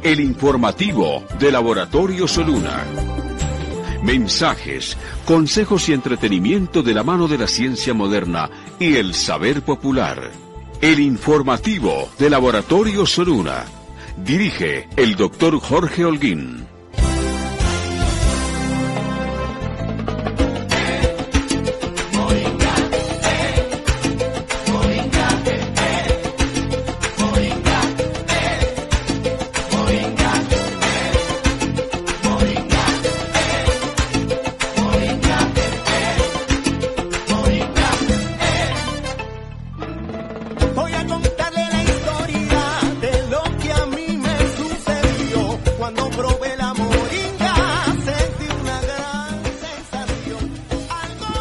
El informativo de Laboratorio Soluna. Mensajes, consejos y entretenimiento de la mano de la ciencia moderna y el saber popular. El informativo de Laboratorio Soluna. Dirige el doctor Jorge Holguín.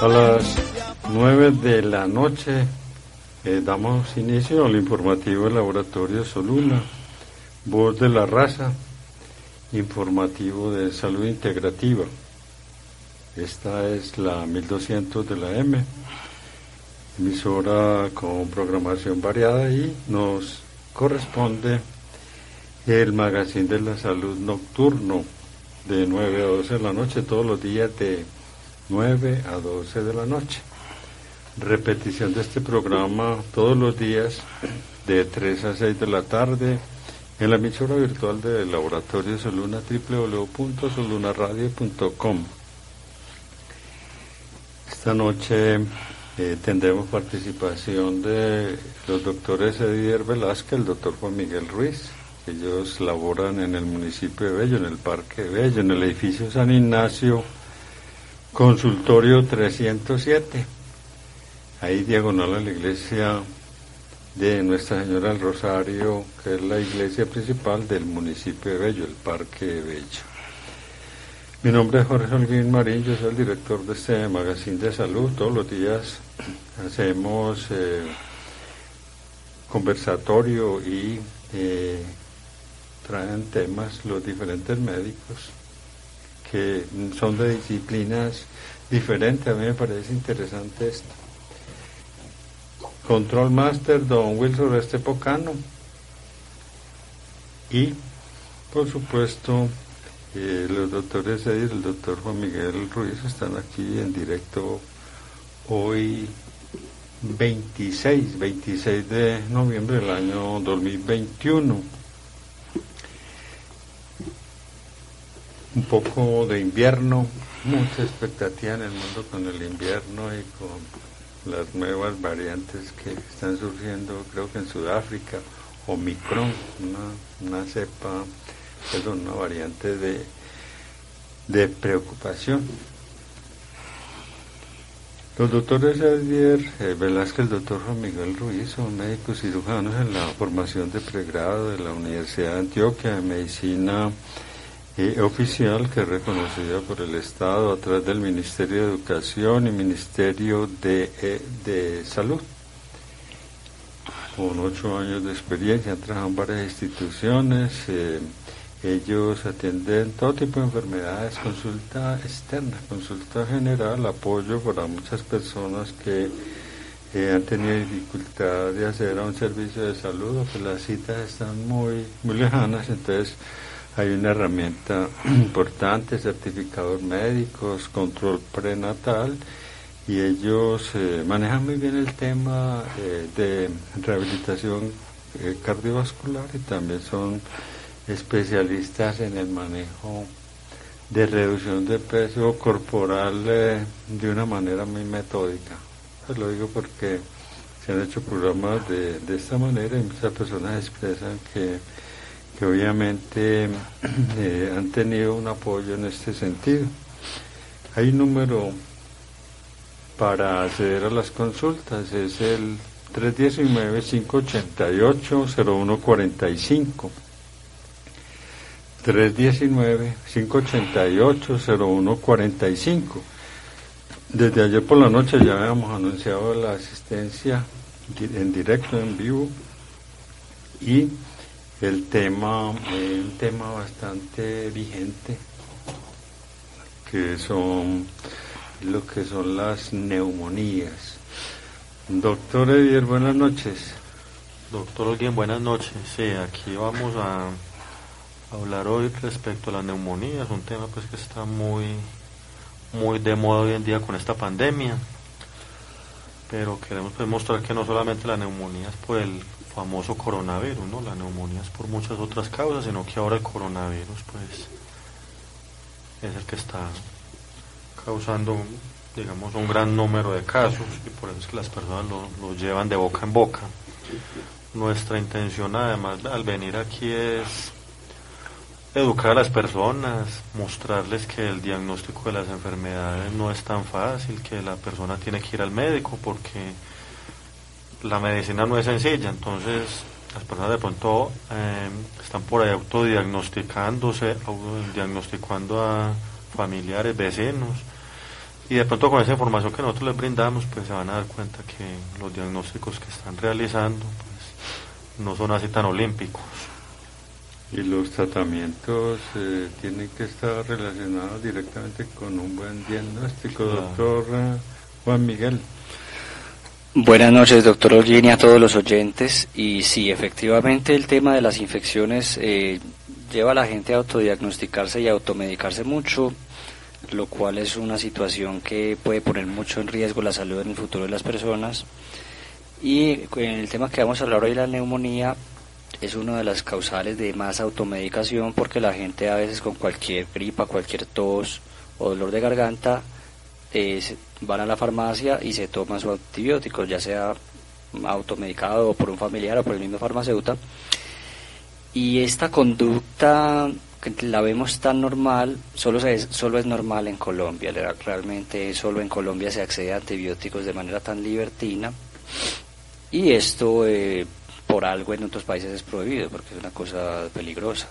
A las 9 de la noche damos inicio al informativo del Laboratorio Soluna, Voz de la Raza, informativo de salud integrativa. Esta es la 1200 de la M, emisora con programación variada, y nos corresponde el magazine de la salud nocturno de 9 a 12 de la noche, todos los días de 9 a 12 de la noche. Repetición de este programa todos los días de 3 a 6 de la tarde en la emisora virtual del Laboratorio Soluna, www.solunaradio.com. Esta noche tendremos participación de los doctores Edier Velázquez, el doctor Juan Miguel Ruiz. Ellos laboran en el municipio de Bello, en el Parque de Bello, en el edificio San Ignacio, Consultorio 307, ahí diagonal a la iglesia de Nuestra Señora del Rosario, que es la iglesia principal del municipio de Bello, el Parque de Bello. Mi nombre es Jorge Holguín Marín, yo soy el director de este magazine de salud. Todos los días hacemos conversatorio y traen temas los diferentes médicos que son de disciplinas diferentes. A mí me parece interesante esto. Control Master, don Wilson Estepocano, y por supuesto los doctores Edir, el doctor Juan Miguel Ruiz están aquí en directo hoy 26 de noviembre del año 2021. Un poco de invierno, mucha expectativa en el mundo con el invierno y con las nuevas variantes que están surgiendo, creo que en Sudáfrica, Omicron, una cepa, perdón, una variante de preocupación. Los doctores Edier Velázquez, el doctor Juan Miguel Ruiz son médicos cirujanos en la formación de pregrado de la Universidad de Antioquia de Medicina oficial, que es reconocida por el Estado a través del Ministerio de Educación y Ministerio de Salud. Con 8 años de experiencia, han trabajado en varias instituciones. Ellos atienden todo tipo de enfermedades, consulta externa, consulta general, apoyo para muchas personas que han tenido dificultad de acceder a un servicio de salud o que las citas están muy lejanas. Entonces hay una herramienta importante, certificadores médicos, control prenatal, y ellos manejan muy bien el tema de rehabilitación cardiovascular, y también son especialistas en el manejo de reducción de peso corporal de una manera muy metódica. Pues lo digo porque se han hecho programas de esta manera, y muchas personas expresan que obviamente han tenido un apoyo en este sentido. Hay un número para acceder a las consultas, es el 319-588-0145. 319-588-0145. Desde ayer por la noche ya habíamos anunciado la asistencia en directo, en vivo, y el tema, un tema bastante vigente, que son lo que son las neumonías. Doctor Edier, buenas noches. Doctor Holguín, buenas noches. Sí, aquí vamos a hablar hoy respecto a la neumonía. Es un tema pues que está muy de moda hoy en día con esta pandemia, pero queremos pues mostrar que no solamente la neumonía es por el famoso coronavirus, ¿no? La neumonía es por muchas otras causas, sino que ahora el coronavirus pues es el que está causando, digamos, un gran número de casos, y por eso es que las personas lo llevan de boca en boca. Nuestra intención además al venir aquí es educar a las personas, mostrarles que el diagnóstico de las enfermedades no es tan fácil, que la persona tiene que ir al médico porque la medicina no es sencilla. Entonces las personas de pronto están por ahí autodiagnosticándose, diagnosticando a familiares, vecinos, y de pronto con esa información que nosotros les brindamos pues se van a dar cuenta que los diagnósticos que están realizando pues no son así tan olímpicos. Y los tratamientos tienen que estar relacionados directamente con un buen diagnóstico, doctor Juan Miguel. Buenas noches, doctor Olguín, y a todos los oyentes. Y sí, efectivamente el tema de las infecciones lleva a la gente a autodiagnosticarse y a automedicarse mucho, lo cual es una situación que puede poner mucho en riesgo la salud en el futuro de las personas. Y en el tema que vamos a hablar hoy, la neumonía, es una de las causales de más automedicación, porque la gente a veces con cualquier gripa, cualquier tos o dolor de garganta van a la farmacia y se toman su antibiótico, ya sea automedicado o por un familiar o por el mismo farmacéutico. Y esta conducta que la vemos tan normal, solo es normal en Colombia. Realmente solo en Colombia se accede a antibióticos de manera tan libertina, y esto por algo en otros países es prohibido, porque es una cosa peligrosa.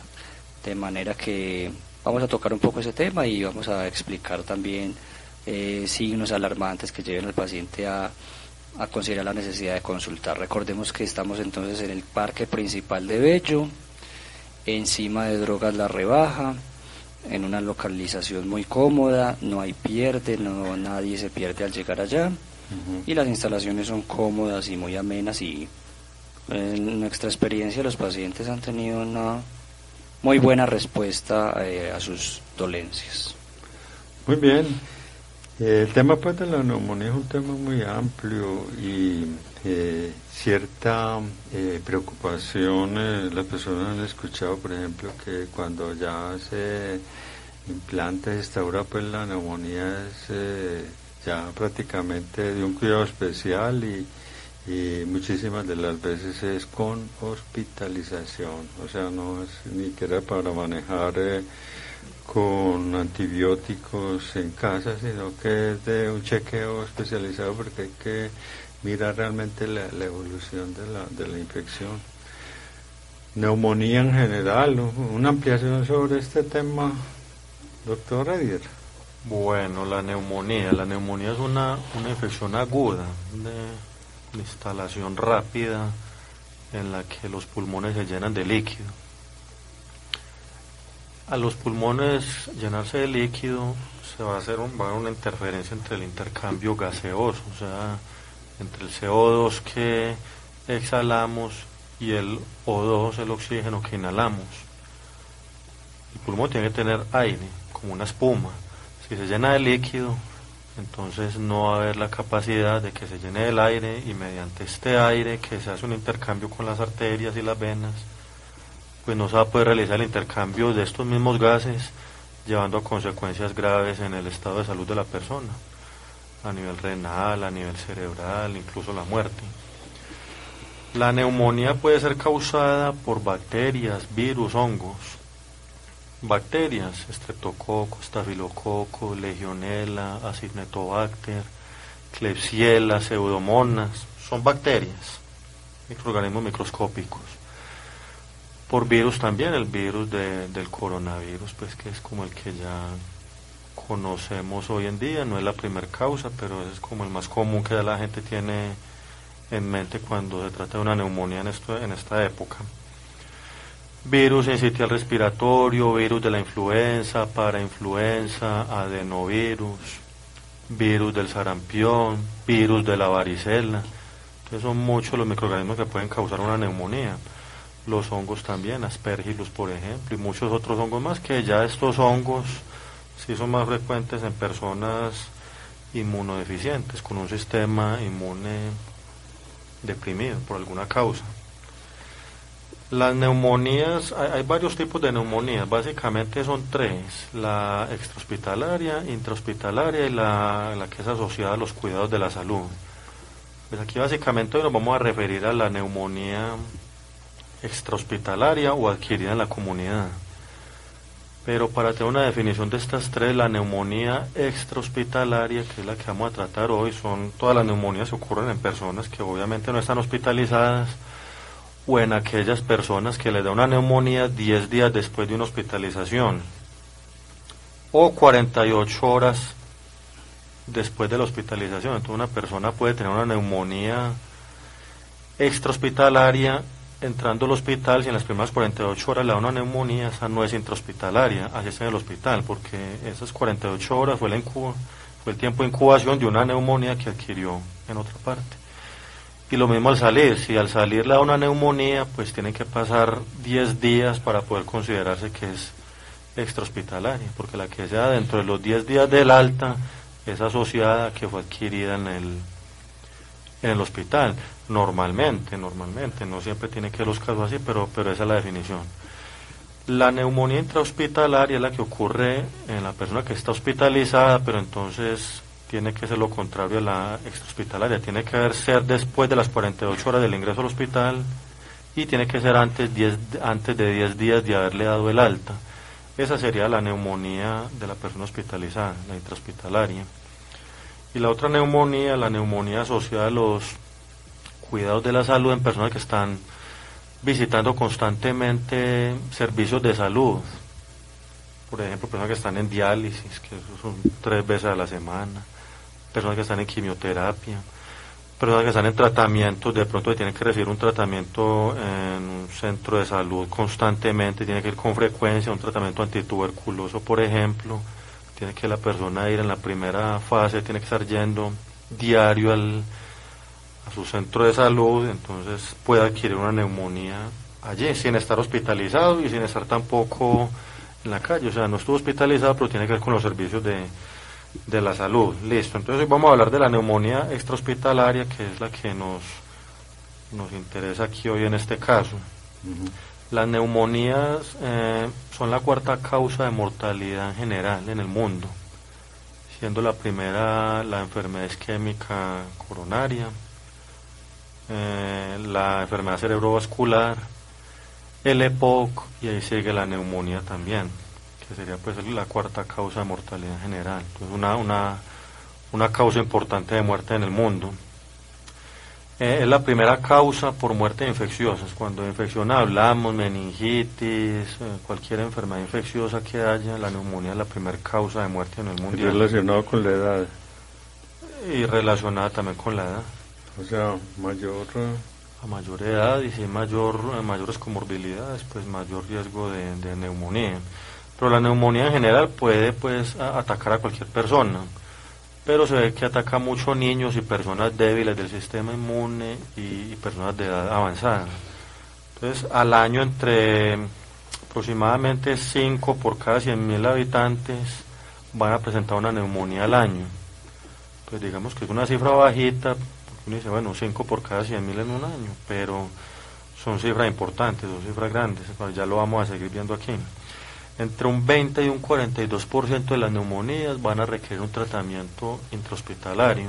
De manera que vamos a tocar un poco ese tema y vamos a explicar también signos alarmantes que lleven al paciente a considerar la necesidad de consultar. Recordemos que estamos entonces en el parque principal de Bello, encima de Drogas La Rebaja, en una localización muy cómoda, no hay pierde, nadie se pierde al llegar allá, y las instalaciones son cómodas y muy amenas, y en nuestra experiencia los pacientes han tenido una muy buena respuesta a sus dolencias. Muy bien. El tema pues de la neumonía es un tema muy amplio y cierta preocupación. Las personas han escuchado, por ejemplo, que cuando ya se implanta, se instaura pues la neumonía es ya prácticamente de un cuidado especial, y muchísimas de las veces es con hospitalización, o sea, no es ni siquiera para manejar con antibióticos en casa, sino que es de un chequeo especializado, porque hay que mirar realmente la evolución de la infección. Neumonía en general, una ampliación sobre este tema, doctor Edier. Bueno, la neumonía es una infección aguda de instalación rápida en la que los pulmones se llenan de líquido. A los pulmones llenarse de líquido se va a hacer una interferencia entre el intercambio gaseoso, o sea, entre el CO2 que exhalamos y el O2, el oxígeno que inhalamos. El pulmón tiene que tener aire, como una espuma. Si se llena de líquido, entonces no va a haber la capacidad de que se llene el aire, y mediante este aire que se hace un intercambio con las arterias y las venas, pues no se va a poder realizar el intercambio de estos mismos gases, llevando a consecuencias graves en el estado de salud de la persona, a nivel renal, a nivel cerebral, incluso la muerte. La neumonía puede ser causada por bacterias, virus, hongos. Bacterias: Streptococo, Staphylococcus, Legionella, Acinetobacter, Klebsiella, Pseudomonas. Son bacterias, microorganismos microscópicos. Por virus también, el virus del coronavirus, pues que es como el que ya conocemos hoy en día. No es la primera causa, pero es como el más común que la gente tiene en mente cuando se trata de una neumonía en esta época. Virus sincitial respiratorio, virus de la influenza, parainfluenza, adenovirus, virus del sarampión, virus de la varicela. Entonces son muchos los microorganismos que pueden causar una neumonía. los hongos también, Aspergillus por ejemplo, y muchos otros hongos más, que ya estos hongos sí son más frecuentes en personas inmunodeficientes, con un sistema inmune deprimido por alguna causa. Las neumonías, hay varios tipos de neumonías, básicamente son tres: la extrahospitalaria, intrahospitalaria y la que es asociada a los cuidados de la salud. Pues aquí básicamente hoy nos vamos a referir a la neumonía extrahospitalaria o adquirida en la comunidad. Pero para tener una definición de estas tres, la neumonía extrahospitalaria, que es la que vamos a tratar hoy, son todas las neumonías que ocurren en personas que obviamente no están hospitalizadas, o en aquellas personas que les da una neumonía 10 días después de una hospitalización, o 48 horas después de la hospitalización. Entonces una persona puede tener una neumonía extrahospitalaria entrando al hospital. Si en las primeras 48 horas le da una neumonía, esa no es intrahospitalaria, así está en el hospital, porque esas 48 horas fue el tiempo de incubación de una neumonía que adquirió en otra parte. Y lo mismo al salir, si al salir le da una neumonía, pues tienen que pasar 10 días para poder considerarse que es extrahospitalaria, porque la que sea dentro de los 10 días del alta es asociada a que fue adquirida en el hospital. Normalmente, no siempre tiene que ser los casos así, pero esa es la definición. La neumonía intrahospitalaria es la que ocurre en la persona que está hospitalizada, pero entonces tiene que ser lo contrario a la extrahospitalaria, tiene que ser después de las 48 horas del ingreso al hospital y tiene que ser antes de 10 días de haberle dado el alta. Esa sería la neumonía de la persona hospitalizada, la intrahospitalaria. Y la otra neumonía, la neumonía asociada a los cuidados de la salud en personas que están visitando constantemente servicios de salud. Por ejemplo, personas que están en diálisis, que eso son 3 veces a la semana, personas que están en quimioterapia, personas que están en tratamientos, de pronto tienen que recibir un tratamiento en un centro de salud constantemente, tiene que ir con frecuencia, un tratamiento antituberculoso, por ejemplo, tiene que la persona ir en la primera fase, tiene que estar yendo diario a su centro de salud, entonces puede adquirir una neumonía allí, sin estar hospitalizado y sin estar tampoco en la calle, o sea, no estuvo hospitalizado, pero tiene que ver con los servicios de la salud. Listo, entonces vamos a hablar de la neumonía extrahospitalaria, que es la que nos interesa aquí hoy en este caso. Las neumonías son la cuarta causa de mortalidad en general en el mundo, siendo la primera la enfermedad isquémica coronaria, la enfermedad cerebrovascular, el EPOC, y ahí sigue la neumonía también, que sería pues la cuarta causa de mortalidad en general. Entonces una causa importante de muerte en el mundo. Es la primera causa por muerte de infecciosas. Cuando de infección hablamos, meningitis, cualquier enfermedad infecciosa que haya, la neumonía es la primera causa de muerte en el mundo. ¿Y relacionado con la edad? Y relacionada también con la edad. O sea, a mayor edad y si mayores comorbilidades, pues mayor riesgo de neumonía. Pero la neumonía en general puede pues atacar a cualquier persona, pero se ve que ataca mucho niños y personas débiles del sistema inmune y personas de edad avanzada. Entonces al año entre aproximadamente 5 por cada 100.000 habitantes van a presentar una neumonía al año. Pues digamos que es una cifra bajita. Uno dice, bueno, 5 por cada 100.000 en un año, pero son cifras importantes, son cifras grandes, ya lo vamos a seguir viendo aquí. Entre un 20 y un 42% de las neumonías van a requerir un tratamiento intrahospitalario.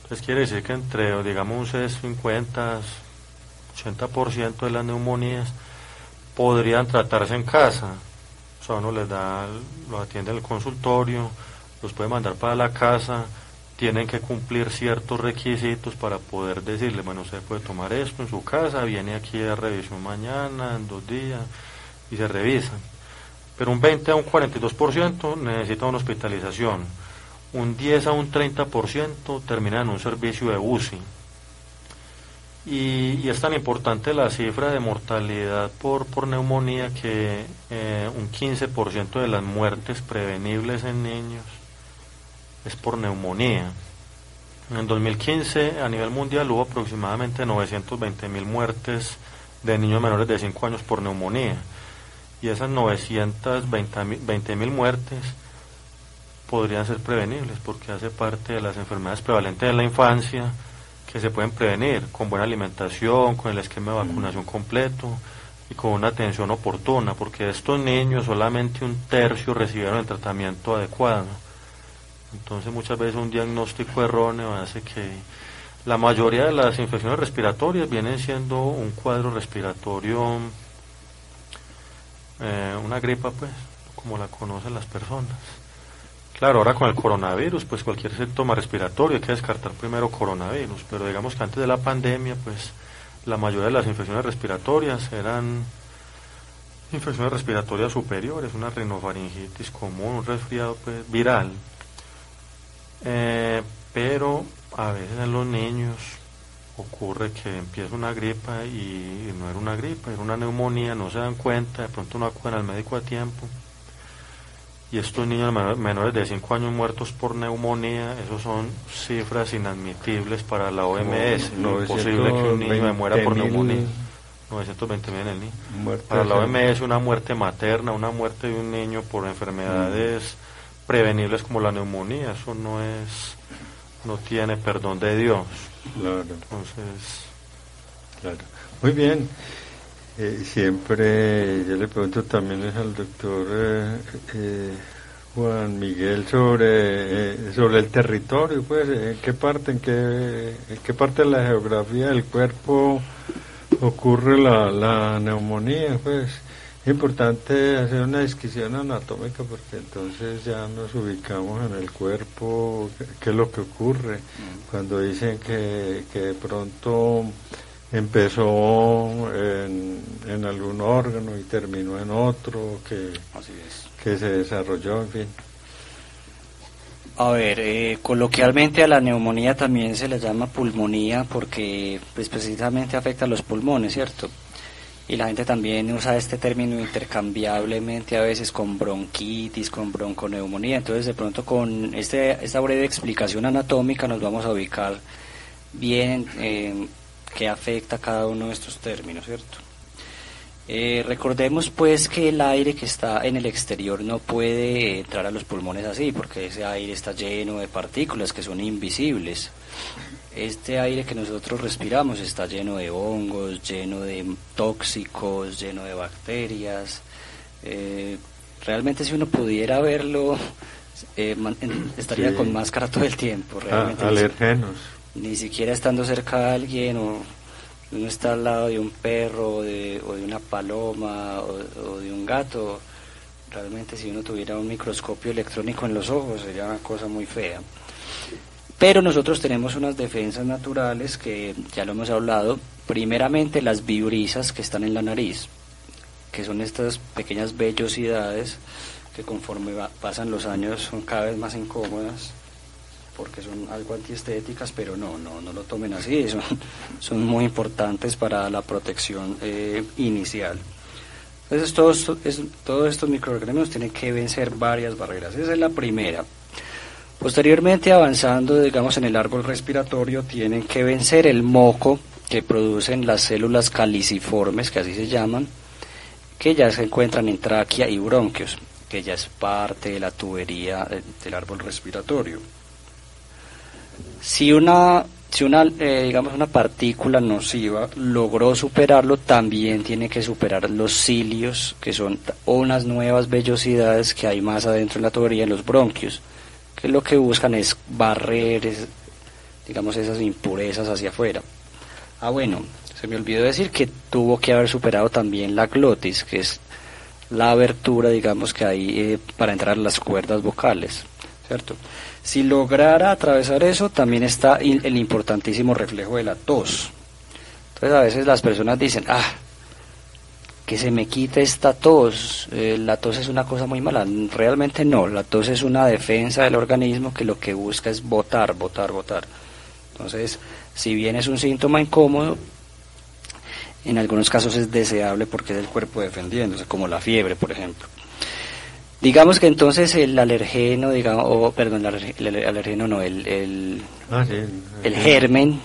Entonces quiere decir que entre, digamos, un 50-80% de las neumonías podrían tratarse en casa. O sea, uno les da, los atiende en el consultorio, los puede mandar para la casa. Tienen que cumplir ciertos requisitos para poder decirle, bueno, usted puede tomar esto en su casa, viene aquí a revisión mañana, en 2 días, y se revisan. Pero un 20 a un 42% necesita una hospitalización, un 10 a un 30% termina en un servicio de UCI. Y es tan importante la cifra de mortalidad por neumonía que un 15% de las muertes prevenibles en niños es por neumonía. En 2015 a nivel mundial hubo aproximadamente 920.000 muertes de niños menores de 5 años por neumonía. Y esas 920.000 muertes podrían ser prevenibles porque hace parte de las enfermedades prevalentes en la infancia que se pueden prevenir con buena alimentación, con el esquema de vacunación completo y con una atención oportuna, porque de estos niños solamente 1/3 recibieron el tratamiento adecuado. Entonces muchas veces un diagnóstico erróneo hace que la mayoría de las infecciones respiratorias vienen siendo un cuadro respiratorio, una gripa pues, como la conocen las personas. Claro, ahora con el coronavirus, pues cualquier síntoma respiratorio hay que descartar primero coronavirus, pero digamos que antes de la pandemia, pues la mayoría de las infecciones respiratorias eran infecciones respiratorias superiores, una rinofaringitis común, un resfriado pues, viral. Pero a veces en los niños ocurre que empieza una gripa y no era una gripa, era una neumonía, no se dan cuenta, de pronto no acuden al médico a tiempo. Y estos niños menores de 5 años muertos por neumonía, esos son cifras inadmitibles para la OMS. No es posible que un niño muera por neumonía. 920.000 en el niño. Para la OMS una muerte materna, una muerte de un niño por enfermedades prevenibles como la neumonía, eso no tiene perdón de Dios. Claro. Entonces, claro. Muy bien. Siempre yo le pregunto también al doctor Juan Miguel sobre el territorio, pues, en qué parte de la geografía del cuerpo ocurre la neumonía, pues. Es importante hacer una descripción anatómica porque entonces ya nos ubicamos en el cuerpo, qué es lo que ocurre cuando dicen que de pronto empezó en algún órgano y terminó en otro, que se desarrolló, en fin. A ver, coloquialmente a la neumonía también se le llama pulmonía porque pues, precisamente afecta a los pulmones, ¿cierto? Y la gente también usa este término intercambiablemente a veces con bronquitis, con bronconeumonía. Entonces de pronto con esta breve explicación anatómica nos vamos a ubicar bien qué afecta a cada uno de estos términos, ¿cierto? Recordemos pues que el aire que está en el exterior no puede entrar a los pulmones así, porque ese aire está lleno de partículas que son invisibles. Este aire que nosotros respiramos está lleno de hongos, lleno de tóxicos, lleno de bacterias. Realmente si uno pudiera verlo, estaría con máscara todo el tiempo. Realmente alergenos. Ni siquiera estando cerca de alguien, o uno está al lado de un perro, o de una paloma, o de un gato. Realmente si uno tuviera un microscopio electrónico en los ojos sería una cosa muy fea. Pero nosotros tenemos unas defensas naturales que ya lo hemos hablado. Primeramente las vibrisas que están en la nariz, que son estas pequeñas vellosidades que conforme pasan los años son cada vez más incómodas porque son algo antiestéticas, pero no lo tomen así, son muy importantes para la protección inicial. Entonces todos estos microorganismos tienen que vencer varias barreras, esa es la primera. Posteriormente, avanzando, digamos, en el árbol respiratorio, tienen que vencer el moco que producen las células caliciformes, que así se llaman, que ya se encuentran en tráquea y bronquios, que ya es parte de la tubería del árbol respiratorio. Si una partícula nociva logró superarlo, también tiene que superar los cilios, que son unas nuevas vellosidades que hay más adentro en la tubería, en los bronquios, que lo que buscan es barrer, digamos, esas impurezas hacia afuera. Bueno, se me olvidó decir que tuvo que haber superado también la glotis, que es la abertura, digamos, que hay para entrar a las cuerdas vocales, ¿cierto? Si lograra atravesar eso, también está el importantísimo reflejo de la tos. Entonces a veces las personas dicen, que se me quite esta tos, la tos es una cosa muy mala. Realmente no, la tos es una defensa del organismo que lo que busca es botar. Entonces, si bien es un síntoma incómodo, en algunos casos es deseable porque es el cuerpo defendiéndose, como la fiebre, por ejemplo. Digamos que entonces el alergeno, digamos, perdón, el alergeno no, el germen,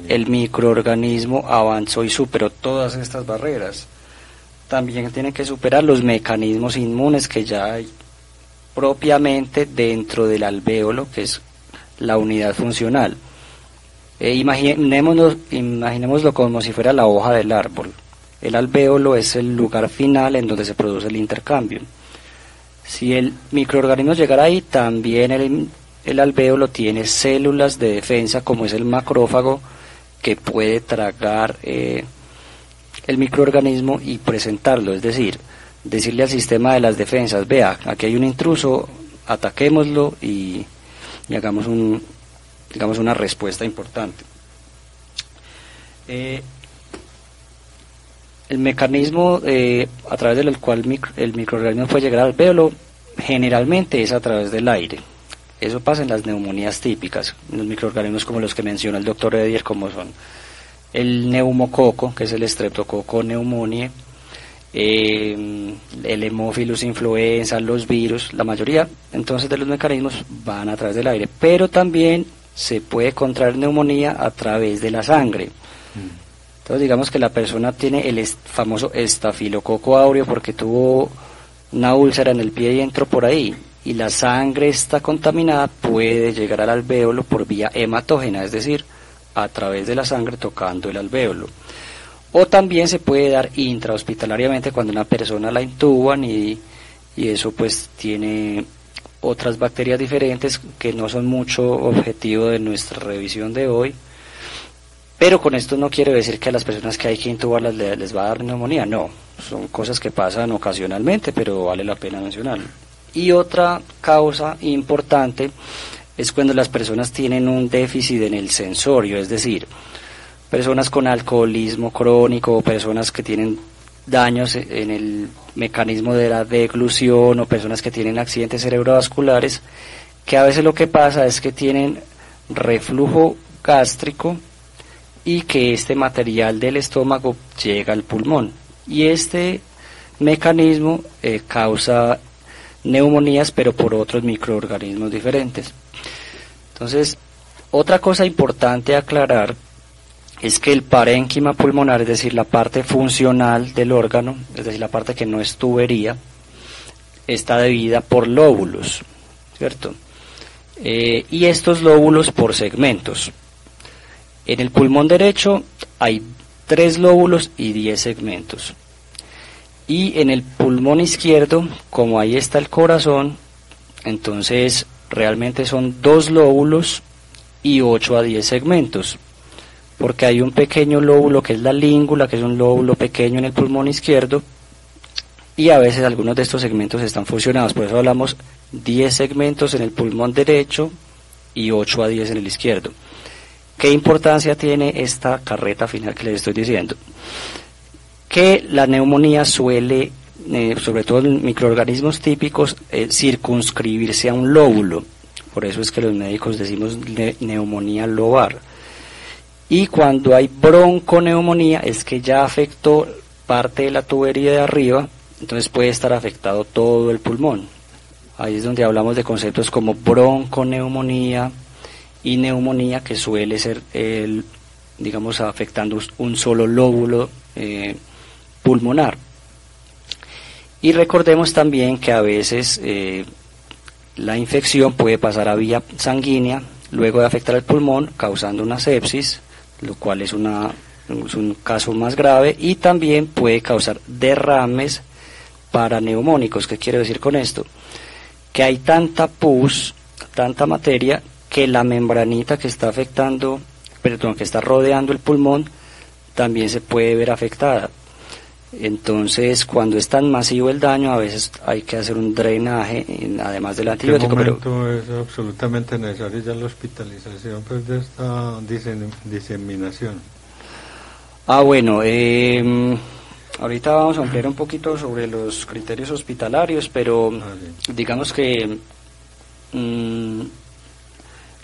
el microorganismo avanzó y superó todas estas barreras. También tiene que superar los mecanismos inmunes que ya hay propiamente dentro del alvéolo, que es la unidad funcional. Imaginémoslo como si fuera la hoja del árbol. El alvéolo es el lugar final en donde se produce el intercambio. Si el microorganismo llegara ahí, también el alvéolo tiene células de defensa, como es el macrófago, que puede tragar el microorganismo y presentarlo, es decir, decirle al sistema de las defensas: vea, aquí hay un intruso, ataquémoslo y hagamos una respuesta importante. El mecanismo a través del cual el microorganismo puede llegar al alvéolo generalmente es a través del aire. Eso pasa en las neumonías típicas, los microorganismos como los que menciona el doctor Edier, como son el neumococo, que es el Streptococcus pneumoniae, el Haemophilus influenza, los virus. La mayoría entonces de los mecanismos van a través del aire, pero también se puede contraer neumonía a través de la sangre. Entonces digamos que la persona tiene el famoso estafilococo áureo porque tuvo una úlcera en el pie y entró por ahí, y la sangre está contaminada, puede llegar al alvéolo por vía hematógena, es decir, a través de la sangre tocando el alvéolo. O también se puede dar intrahospitalariamente cuando una persona la intuban y eso pues tiene otras bacterias diferentes que no son mucho objetivo de nuestra revisión de hoy. Pero con esto no quiere decir que a las personas que hay que intubarlas les va a dar neumonía, no, son cosas que pasan ocasionalmente, pero vale la pena mencionarlo. Y otra causa importante es cuando las personas tienen un déficit en el sensorio, es decir, personas con alcoholismo crónico, o personas que tienen daños en el mecanismo de la deglución, o personas que tienen accidentes cerebrovasculares, que a veces lo que pasa es que tienen reflujo gástrico y que este material del estómago llega al pulmón, y este mecanismo causa neumonías, pero por otros microorganismos diferentes. Entonces, otra cosa importante a aclarar es que el parénquima pulmonar, es decir, la parte funcional del órgano, es decir, la parte que no es tubería, está dividida por lóbulos, ¿cierto? Y estos lóbulos por segmentos. En el pulmón derecho hay 3 lóbulos y 10 segmentos. Y en el pulmón izquierdo, como ahí está el corazón, entonces realmente son 2 lóbulos y 8 a 10 segmentos. Porque hay un pequeño lóbulo que es la língula, que es un lóbulo pequeño en el pulmón izquierdo, y a veces algunos de estos segmentos están fusionados. Por eso hablamos 10 segmentos en el pulmón derecho y 8 a 10 en el izquierdo. ¿Qué importancia tiene esta carreta final que les estoy diciendo? Que la neumonía suele, sobre todo en microorganismos típicos, circunscribirse a un lóbulo. Por eso es que los médicos decimos neumonía lobar. Y cuando hay bronconeumonía es que ya afectó parte de la tubería de arriba, entonces puede estar afectado todo el pulmón. Ahí es donde hablamos de conceptos como bronconeumonía y neumonía, que suele ser, digamos, afectando un solo lóbulo pulmonar. Y recordemos también que a veces la infección puede pasar a vía sanguínea, luego de afectar el pulmón, causando una sepsis, lo cual es un caso más grave, y también puede causar derrames paraneumónicos. ¿Qué quiero decir con esto? Que hay tanta pus, tanta materia, que la membranita que está afectando, que está rodeando el pulmón, también se puede ver afectada. Entonces, cuando es tan masivo el daño, a veces hay que hacer un drenaje, además del antibiótico. ¿En qué momento es absolutamente necesaria ya la hospitalización de esta diseminación? Bueno, ahorita vamos a ampliar un poquito sobre los criterios hospitalarios, pero digamos que el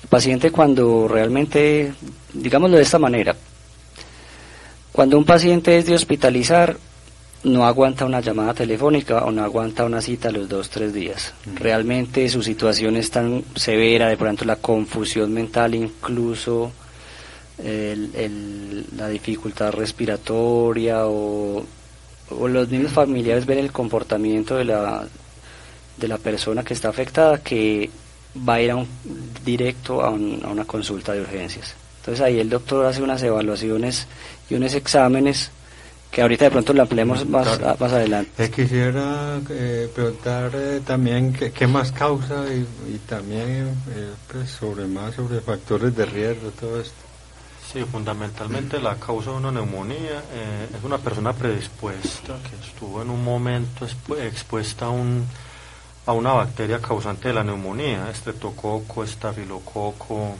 paciente, cuando realmente, digámoslo de esta manera, cuando un paciente es de hospitalizar, no aguanta una llamada telefónica o no aguanta una cita a los 2-3 días. Realmente su situación es tan severa, de pronto la confusión mental, incluso la dificultad respiratoria o los mismos familiares ven el comportamiento de la persona que está afectada, que va a ir directo a una consulta de urgencias. Entonces ahí el doctor hace unas evaluaciones y unos exámenes que ahorita de pronto lo ampliemos más adelante. Quisiera preguntar también qué más causa y también pues sobre factores de riesgo, todo esto. Sí, fundamentalmente la causa de una neumonía es una persona predispuesta que estuvo en un momento expuesta a una bacteria causante de la neumonía, estreptococo, estafilococo,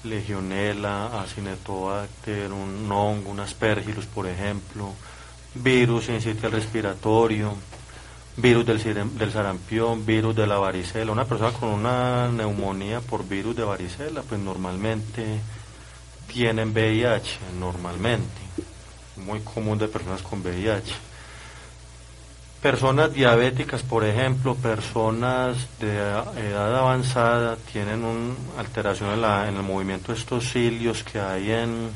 legionela, acinetobacter, un hongo, un aspergillus, por ejemplo, virus sincitial respiratorio, virus del sarampión, virus de la varicela. Una persona con una neumonía por virus de varicela, pues normalmente tienen VIH, normalmente, muy común de personas con VIH. Personas diabéticas, por ejemplo, personas de edad avanzada, tienen una alteración en el movimiento de estos cilios que hay en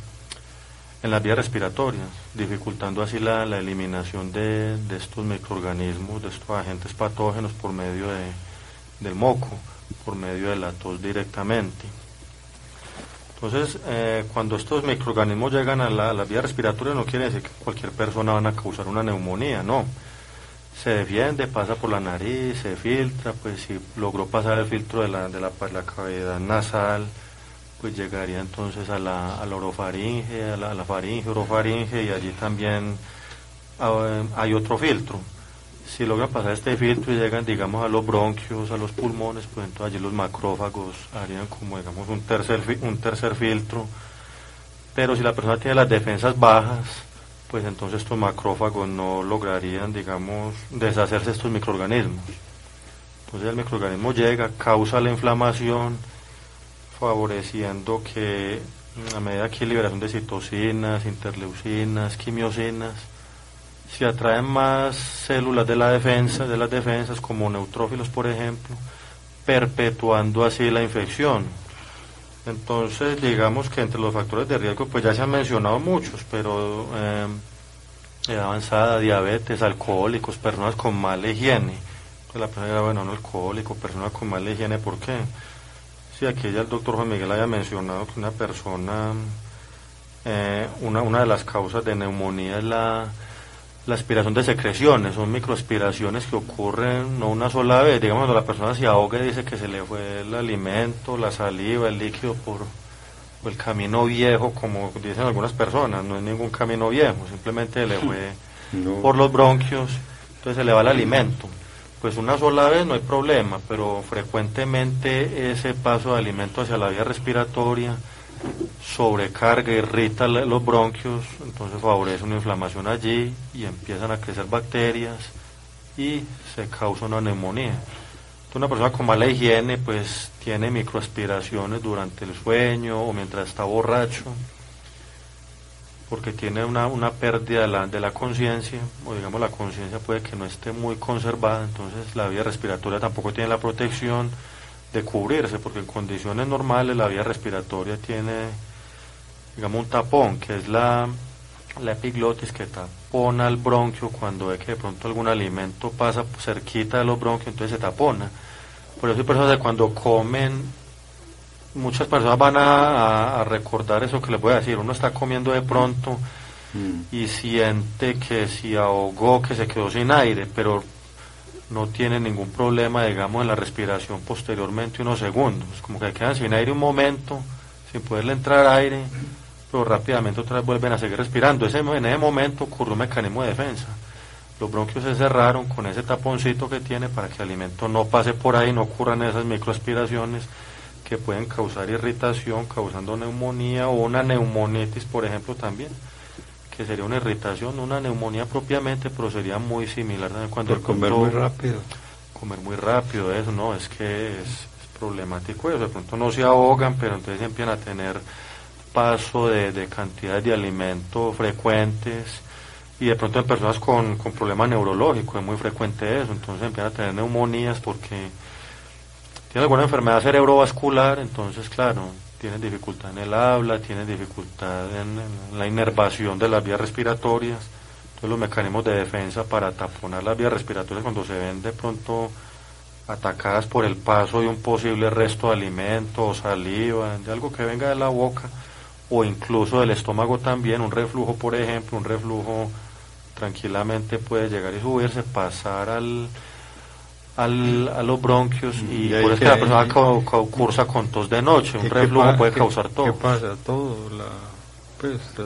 las vías respiratorias, dificultando así la eliminación de estos microorganismos, de estos agentes patógenos por medio del moco, por medio de la tos directamente. Entonces, cuando estos microorganismos llegan a las vías respiratorias, no quiere decir que cualquier persona van a causar una neumonía, no. Se defiende, pasa por la nariz, se filtra, pues si logró pasar el filtro de la cavidad nasal, pues llegaría entonces a la orofaringe, a la faringe, orofaringe, y allí también hay otro filtro. Si logran pasar este filtro y llegan, digamos, a los bronquios, a los pulmones, pues entonces allí los macrófagos harían como, digamos, un tercer filtro. Pero si la persona tiene las defensas bajas, pues entonces estos macrófagos no lograrían, digamos, deshacerse de estos microorganismos. Entonces el microorganismo llega, causa la inflamación, favoreciendo que a medida que hay liberación de citocinas, interleucinas, quimiosinas, se atraen más células de las defensas como neutrófilos, por ejemplo, perpetuando así la infección. Entonces, digamos que entre los factores de riesgo, pues ya se han mencionado muchos, pero edad avanzada, diabetes, alcohólicos, personas con mala higiene. Pues la persona dirá, bueno, no alcohólico, personas con mala higiene, ¿por qué? Sí, aquí ya el doctor Juan Miguel había mencionado que una persona, una de las causas de neumonía es la aspiración de secreciones, son microaspiraciones que ocurren no una sola vez, digamos, cuando la persona se ahoga y dice que se le fue el alimento, la saliva, el líquido por el camino viejo, como dicen algunas personas, no es ningún camino viejo, simplemente le fue por los bronquios, entonces se le va el alimento. Pues una sola vez no hay problema, pero frecuentemente ese paso de alimento hacia la vía respiratoria sobrecarga, irrita los bronquios, entonces favorece una inflamación allí y empiezan a crecer bacterias y se causa una neumonía. Entonces una persona con mala higiene pues tiene microaspiraciones durante el sueño o mientras está borracho, porque tiene una pérdida de la conciencia, o digamos la conciencia puede que no esté muy conservada, entonces la vía respiratoria tampoco tiene la protección de cubrirse, porque en condiciones normales la vía respiratoria tiene, digamos, un tapón, que es la epiglotis, que tapona el bronquio cuando ve que de pronto algún alimento pasa cerquita de los bronquios, entonces se tapona. Por eso hay personas que cuando comen, muchas personas van a recordar eso que les voy a decir, uno está comiendo de pronto y siente que se ahogó, que se quedó sin aire, pero no tiene ningún problema, digamos, en la respiración posteriormente unos segundos, como que quedan sin aire un momento, sin poderle entrar aire, pero rápidamente otra vez vuelven a seguir respirando. En ese momento ocurrió un mecanismo de defensa. Los bronquios se cerraron con ese taponcito que tiene para que el alimento no pase por ahí, no ocurran esas microaspiraciones que pueden causar irritación, causando neumonía o una neumonitis, por ejemplo, también, que sería una irritación, una neumonía propiamente, pero sería muy similar cuando por comer muy rápido. Comer muy rápido, eso no, es que es problemático eso, de pronto no se ahogan, pero entonces empiezan a tener paso de cantidades de alimento frecuentes, y de pronto en personas con problemas neurológicos es muy frecuente eso, entonces empiezan a tener neumonías porque tienen alguna enfermedad cerebrovascular, entonces claro, tienen dificultad en el habla, tienen dificultad en la inervación de las vías respiratorias, entonces los mecanismos de defensa para taponar las vías respiratorias cuando se ven de pronto atacadas por el paso de un posible resto de alimento o saliva, de algo que venga de la boca o incluso del estómago también, un reflujo por ejemplo, un reflujo tranquilamente puede llegar y subirse, pasar a los bronquios y por eso que la persona cursa con tos de noche, un reflujo puede causar tos. ¿Qué pasa? Todo,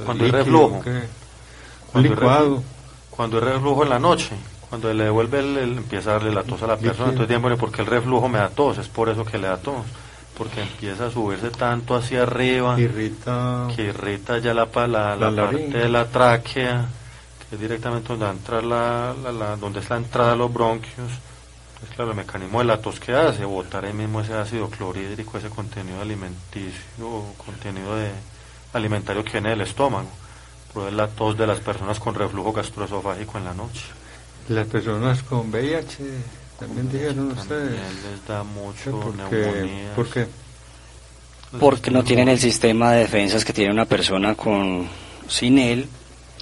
cuando hay reflujo, cuando hay reflujo en la noche, cuando le devuelve empieza a darle la tos a la persona, entonces díganme, ¿por qué el reflujo me da tos? Es por eso que le da tos, porque empieza a subirse tanto hacia arriba, que irrita ya la parte de la tráquea, que es directamente donde entra donde es la entrada de los bronquios. Entonces claro, el mecanismo de la tos que hace, botar ahí mismo ese ácido clorhídrico, ese contenido alimenticio, contenido alimentario que viene del estómago, por la tos de las personas con reflujo gastroesofágico en la noche. Las personas con VIH, también dijeron ustedes. También les da mucho neumonía. ¿Por qué? Porque no tienen el sistema de defensas que tiene una persona sin él,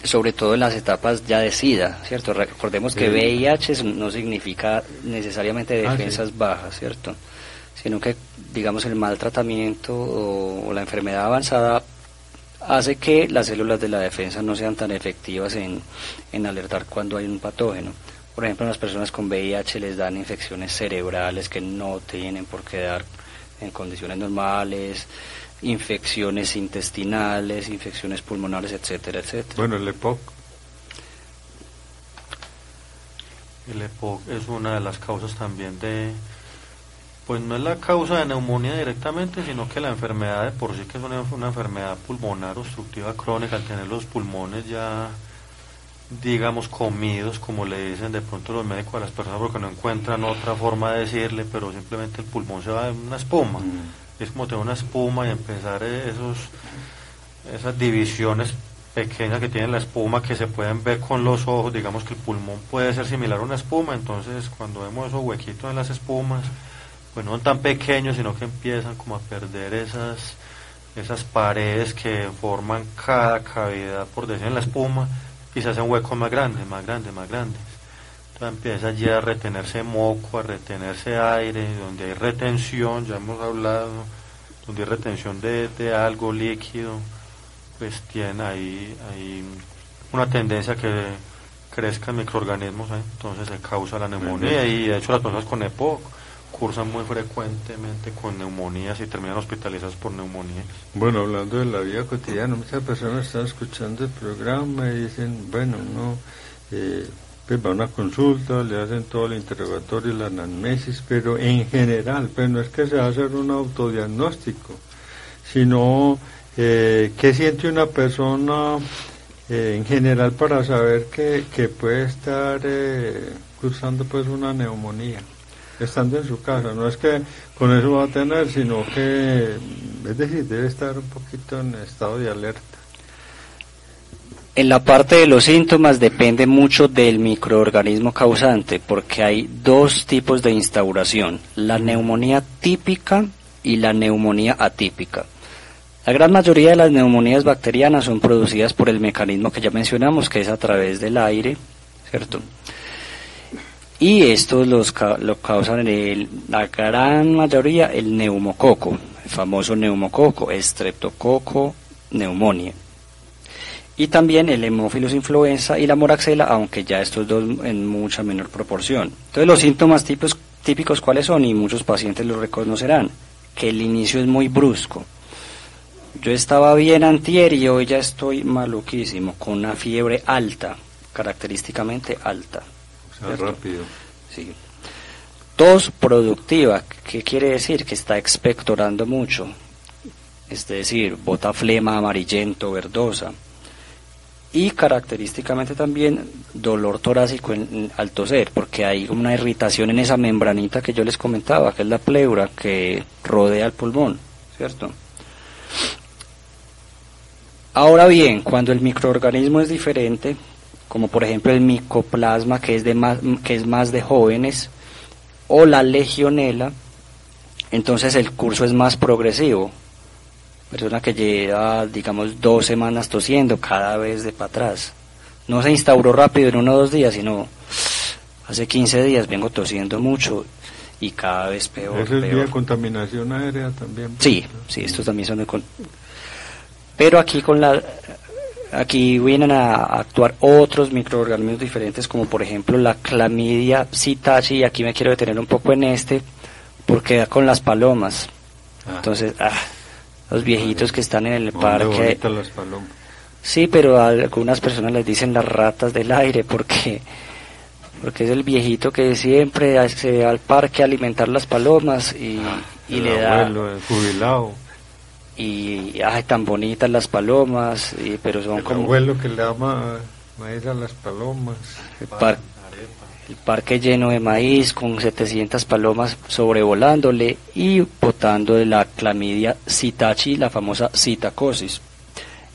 sobre todo en las etapas ya de SIDA, ¿cierto? Recordemos que VIH no significa necesariamente defensas bajas, ¿cierto? Sino que, digamos, el mal tratamiento o la enfermedad avanzada hace que las células de la defensa no sean tan efectivas en alertar cuando hay un patógeno. Por ejemplo, a las personas con VIH les dan infecciones cerebrales que no tienen por qué dar en condiciones normales, infecciones intestinales, infecciones pulmonares, etcétera, etcétera. Bueno, el EPOC. El EPOC es una de las causas también pues no es la causa de neumonía directamente, sino que la enfermedad de por sí, que es una enfermedad pulmonar obstructiva crónica, al tener los pulmones ya, digamos, comidos, como le dicen de pronto los médicos a las personas, porque no encuentran otra forma de decirle, pero simplemente el pulmón se va en una espuma. Es como tener una espuma y empezar esas divisiones pequeñas que tiene la espuma que se pueden ver con los ojos. Digamos que el pulmón puede ser similar a una espuma, entonces cuando vemos esos huequitos en las espumas, pues no son tan pequeños, sino que empiezan como a perder esas paredes que forman cada cavidad, por decir, en la espuma, y se hacen huecos más grandes. Entonces empieza allí a retenerse moco, a retenerse aire, donde hay retención, ya hemos hablado, donde hay retención de algo líquido, pues tiene ahí una tendencia a que crezcan microorganismos, entonces se causa la neumonía, y de hecho las personas con EPOC cursan muy frecuentemente con neumonías y terminan hospitalizadas por neumonías. Bueno, hablando de la vida cotidiana, muchas personas están escuchando el programa y dicen, bueno, pues va a una consulta, le hacen todo el interrogatorio, la anamnesis, pero en general, pues no es que se va a hacer un autodiagnóstico, sino qué siente una persona en general para saber que puede estar cursando pues una neumonía, estando en su casa. No es que con eso va a tener, sino que, es decir, debe estar un poquito en estado de alerta. En la parte de los síntomas depende mucho del microorganismo causante, porque hay dos tipos de instauración, la neumonía típica y la neumonía atípica. La gran mayoría de las neumonías bacterianas son producidas por el mecanismo que ya mencionamos, que es a través del aire, ¿cierto? Y estos lo causan la gran mayoría el neumococo, el famoso neumococo, estreptococo pneumoniae. Y también el Haemophilus influenza y la moraxela, aunque ya estos dos en mucha menor proporción. Entonces los síntomas típicos, ¿cuáles son? Y muchos pacientes los reconocerán, que el inicio es muy brusco. Yo estaba bien antier y hoy ya estoy maluquísimo, con una fiebre alta, característicamente alta. O sea, rápido. Sí. Tos productiva, ¿qué quiere decir? Que está expectorando mucho, es decir, bota flema amarillento, verdosa. Y característicamente también dolor torácico al toser, porque hay una irritación en esa membranita que yo les comentaba, que es la pleura que rodea el pulmón, ¿cierto? Ahora bien, cuando el microorganismo es diferente, como por ejemplo el micoplasma, que es más de jóvenes, o la legionela, entonces el curso es más progresivo. Persona que lleva, digamos, 2 semanas tosiendo cada vez de para atrás. No se instauró rápido en 1 o 2 días, sino hace 15 días vengo tosiendo mucho y cada vez peor. ¿Eso es vía contaminación aérea también? Sí, estos también son pero aquí vienen a actuar otros microorganismos diferentes, como por ejemplo la clamidia psittaci, y aquí me quiero detener un poco en porque da con las palomas. Entonces, los viejitos que están en el parque. Las palomas. Sí, pero a algunas personas les dicen las ratas del aire, porque es el viejito que siempre se va al parque a alimentar las palomas y le da. El jubilado. Y tan bonitas las palomas, pero son como. El abuelo que le da maíz a las palomas. El parque lleno de maíz con 700 palomas sobrevolándole y botando de la clamidia psittaci, la famosa psittacosis,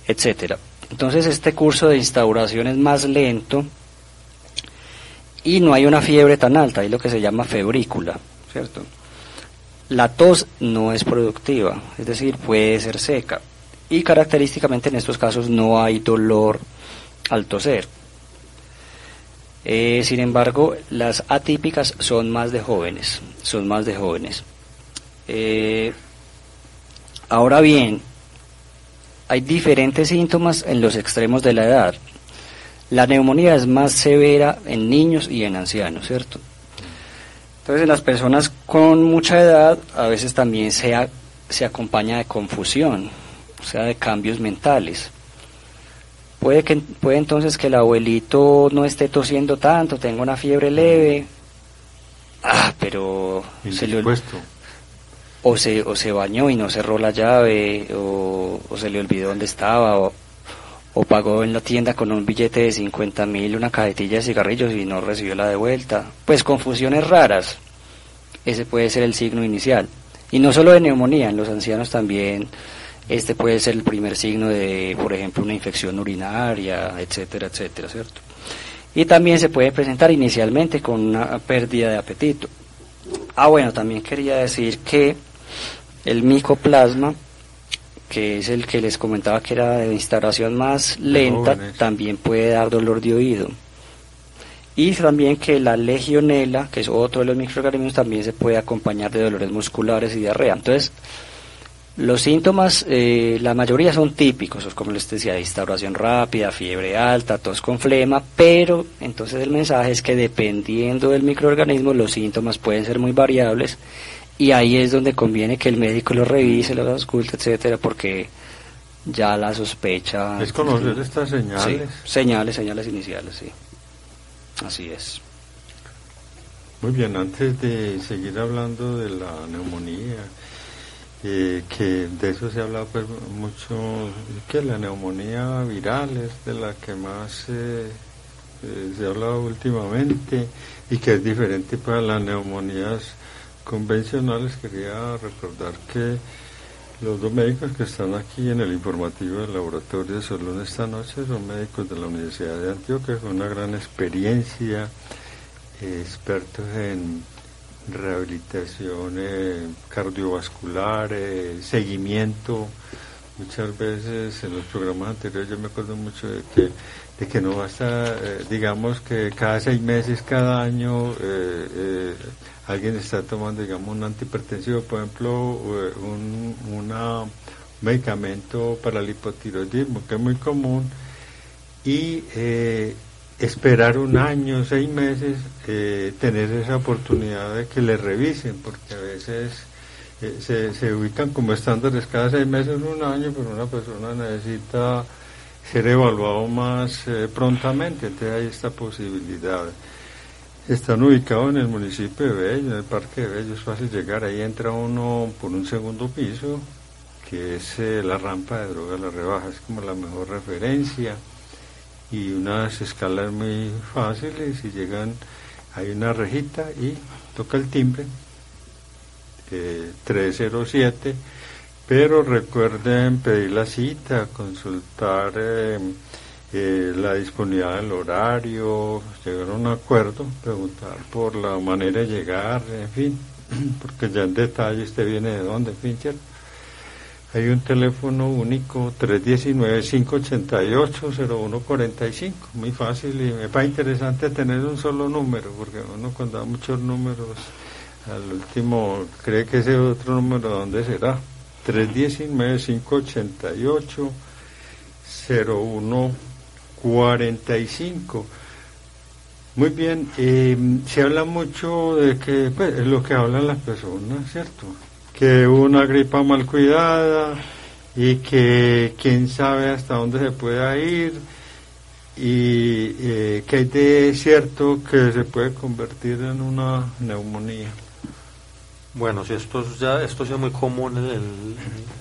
etcétera. Entonces este curso de instauración es más lento y no hay una fiebre tan alta, hay lo que se llama febrícula, ¿cierto? La tos no es productiva, es decir, puede ser seca, y característicamente en estos casos no hay dolor al toser. Sin embargo, las atípicas son más de jóvenes, ahora bien, hay diferentes síntomas en los extremos de la edad. La neumonía es más severa en niños y en ancianos, ¿cierto? Entonces, en las personas con mucha edad, a veces también se acompaña de confusión, o sea, de cambios mentales. Puede entonces que el abuelito no esté tosiendo tanto, tenga una fiebre leve, pero o se bañó y no cerró la llave, o se le olvidó dónde estaba, o pagó en la tienda con un billete de 50.000 una cajetilla de cigarrillos y no recibió la de vuelta. Pues confusiones raras, ese puede ser el signo inicial. Y no solo de neumonía, en los ancianos también. Este puede ser el primer signo de, por ejemplo, una infección urinaria, etcétera, etcétera, ¿cierto? Y también se puede presentar inicialmente con una pérdida de apetito. Bueno, también quería decir que el micoplasma, que es el que les comentaba que era de instauración más lenta, también puede dar dolor de oído. Y también que la legionela, que es otro de los microorganismos, también se puede acompañar de dolores musculares y diarrea. Entonces, los síntomas, la mayoría son típicos, como les decía, instauración rápida, fiebre alta, tos con flema, pero entonces el mensaje es que dependiendo del microorganismo los síntomas pueden ser muy variables, y ahí es donde conviene que el médico lo revise, lo ausculte, etcétera, porque ya la sospecha... Es conocer estas señales. Sí, señales iniciales, sí. Así es. Muy bien, antes de seguir hablando de la neumonía, que de eso se ha hablado pues mucho, que la neumonía viral es de la que más se ha hablado últimamente y que es diferente para las neumonías convencionales. Quería recordar que los 2 médicos que están aquí en el informativo del laboratorio de Solún esta noche son médicos de la Universidad de Antioquia con una gran experiencia, expertos en rehabilitación cardiovascular, seguimiento. Muchas veces en los programas anteriores yo me acuerdo mucho de que no basta, digamos que cada 6 meses, cada año alguien está tomando, digamos, un antihipertensivo, por ejemplo, un medicamento para el hipotiroidismo, que es muy común, y esperar 1 año, 6 meses, tener esa oportunidad de que le revisen, porque a veces se ubican como estándares cada 6 meses, 1 año, pero una persona necesita ser evaluado más prontamente. Entonces hay esta posibilidad. Están ubicados en el municipio de Bello, en el Parque de Bello, es fácil llegar. Ahí entra uno por un segundo piso, que es la rampa de droga La Rebaja, es como la mejor referencia, y unas escalas muy fáciles, y llegan, hay una rejita y toca el timbre, 307, pero recuerden pedir la cita, consultar la disponibilidad del horario, llegar a un acuerdo, preguntar por la manera de llegar, en fin, porque ya en detalle usted viene de dónde, en fin, ¿cierto? Hay un teléfono único, 319-588-0145, muy fácil y me parece interesante tener un solo número, porque uno cuando da muchos números, al último cree que ese otro número, ¿dónde será? 319-588-0145. Muy bien, se habla mucho de que, pues, es lo que hablan las personas, ¿cierto? Que una gripa mal cuidada y que quién sabe hasta dónde se pueda ir y que hay de cierto que se puede convertir en una neumonía. Bueno, sí, esto sí es muy común,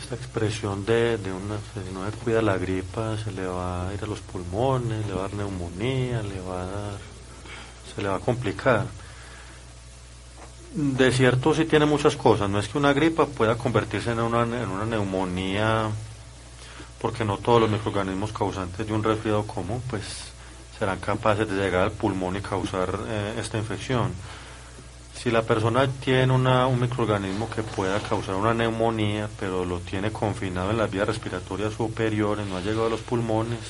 esta expresión de una, si no se cuida la gripa, se le va a ir a los pulmones, le va a dar neumonía, se le va a complicar. De cierto sí tiene muchas cosas, no es que una gripa pueda convertirse en una neumonía, porque no todos los microorganismos causantes de un resfriado común pues serán capaces de llegar al pulmón y causar esta infección. Si la persona tiene un microorganismo que pueda causar una neumonía, pero lo tiene confinado en las vías respiratorias superiores, no ha llegado a los pulmones,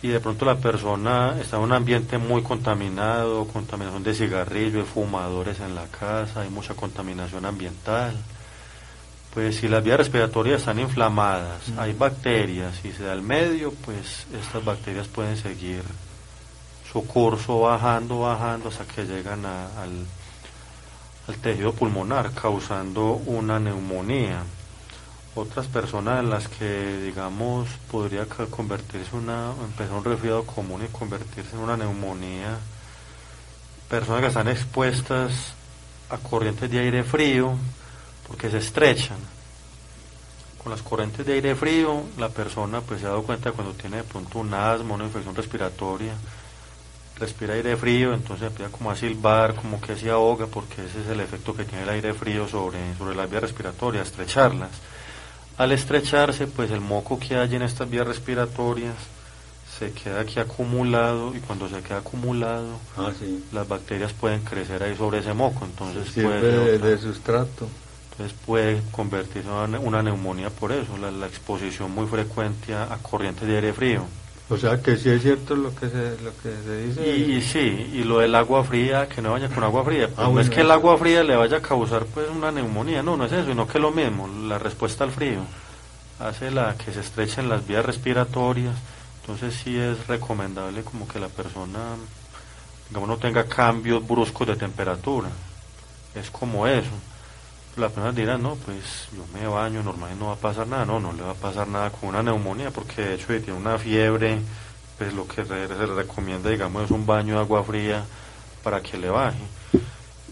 y de pronto la persona está en un ambiente muy contaminado, contaminación de cigarrillo, de fumadores en la casa, hay mucha contaminación ambiental, pues si las vías respiratorias están inflamadas, hay bacterias y se da el medio, pues estas bacterias pueden seguir su curso bajando hasta que llegan al tejido pulmonar, causando una neumonía. Otras personas en las que, digamos, podría convertirse empezar un resfriado común y convertirse en una neumonía, personas que están expuestas a corrientes de aire frío, porque se estrechan. Con las corrientes de aire frío, la persona pues se ha dado cuenta cuando tiene de pronto un asma, una infección respiratoria, respira aire frío, entonces empieza como a silbar, como que se ahoga, porque ese es el efecto que tiene el aire frío sobre las vías respiratorias, estrecharlas. Al estrecharse, pues el moco que hay en estas vías respiratorias se queda aquí acumulado, y cuando se queda acumulado, sí, las bacterias pueden crecer ahí sobre ese moco, entonces sirve de sustrato. Entonces puede convertirse en una neumonía por eso, la exposición muy frecuente a corrientes de aire frío. O sea que sí es cierto lo que se dice. Y sí, y lo del agua fría, que no vaya con agua fría, pues no bueno, es que el agua fría le vaya a causar pues una neumonía, no es eso, sino que lo mismo, la respuesta al frío hace que se estrechen las vías respiratorias, entonces sí es recomendable como que la persona, digamos, no tenga cambios bruscos de temperatura, es como eso. Las personas dirán, no, pues yo me baño, normalmente no va a pasar nada, no le va a pasar nada con una neumonía, porque de hecho si tiene una fiebre, pues lo que se recomienda, digamos, es un baño de agua fría para que le baje.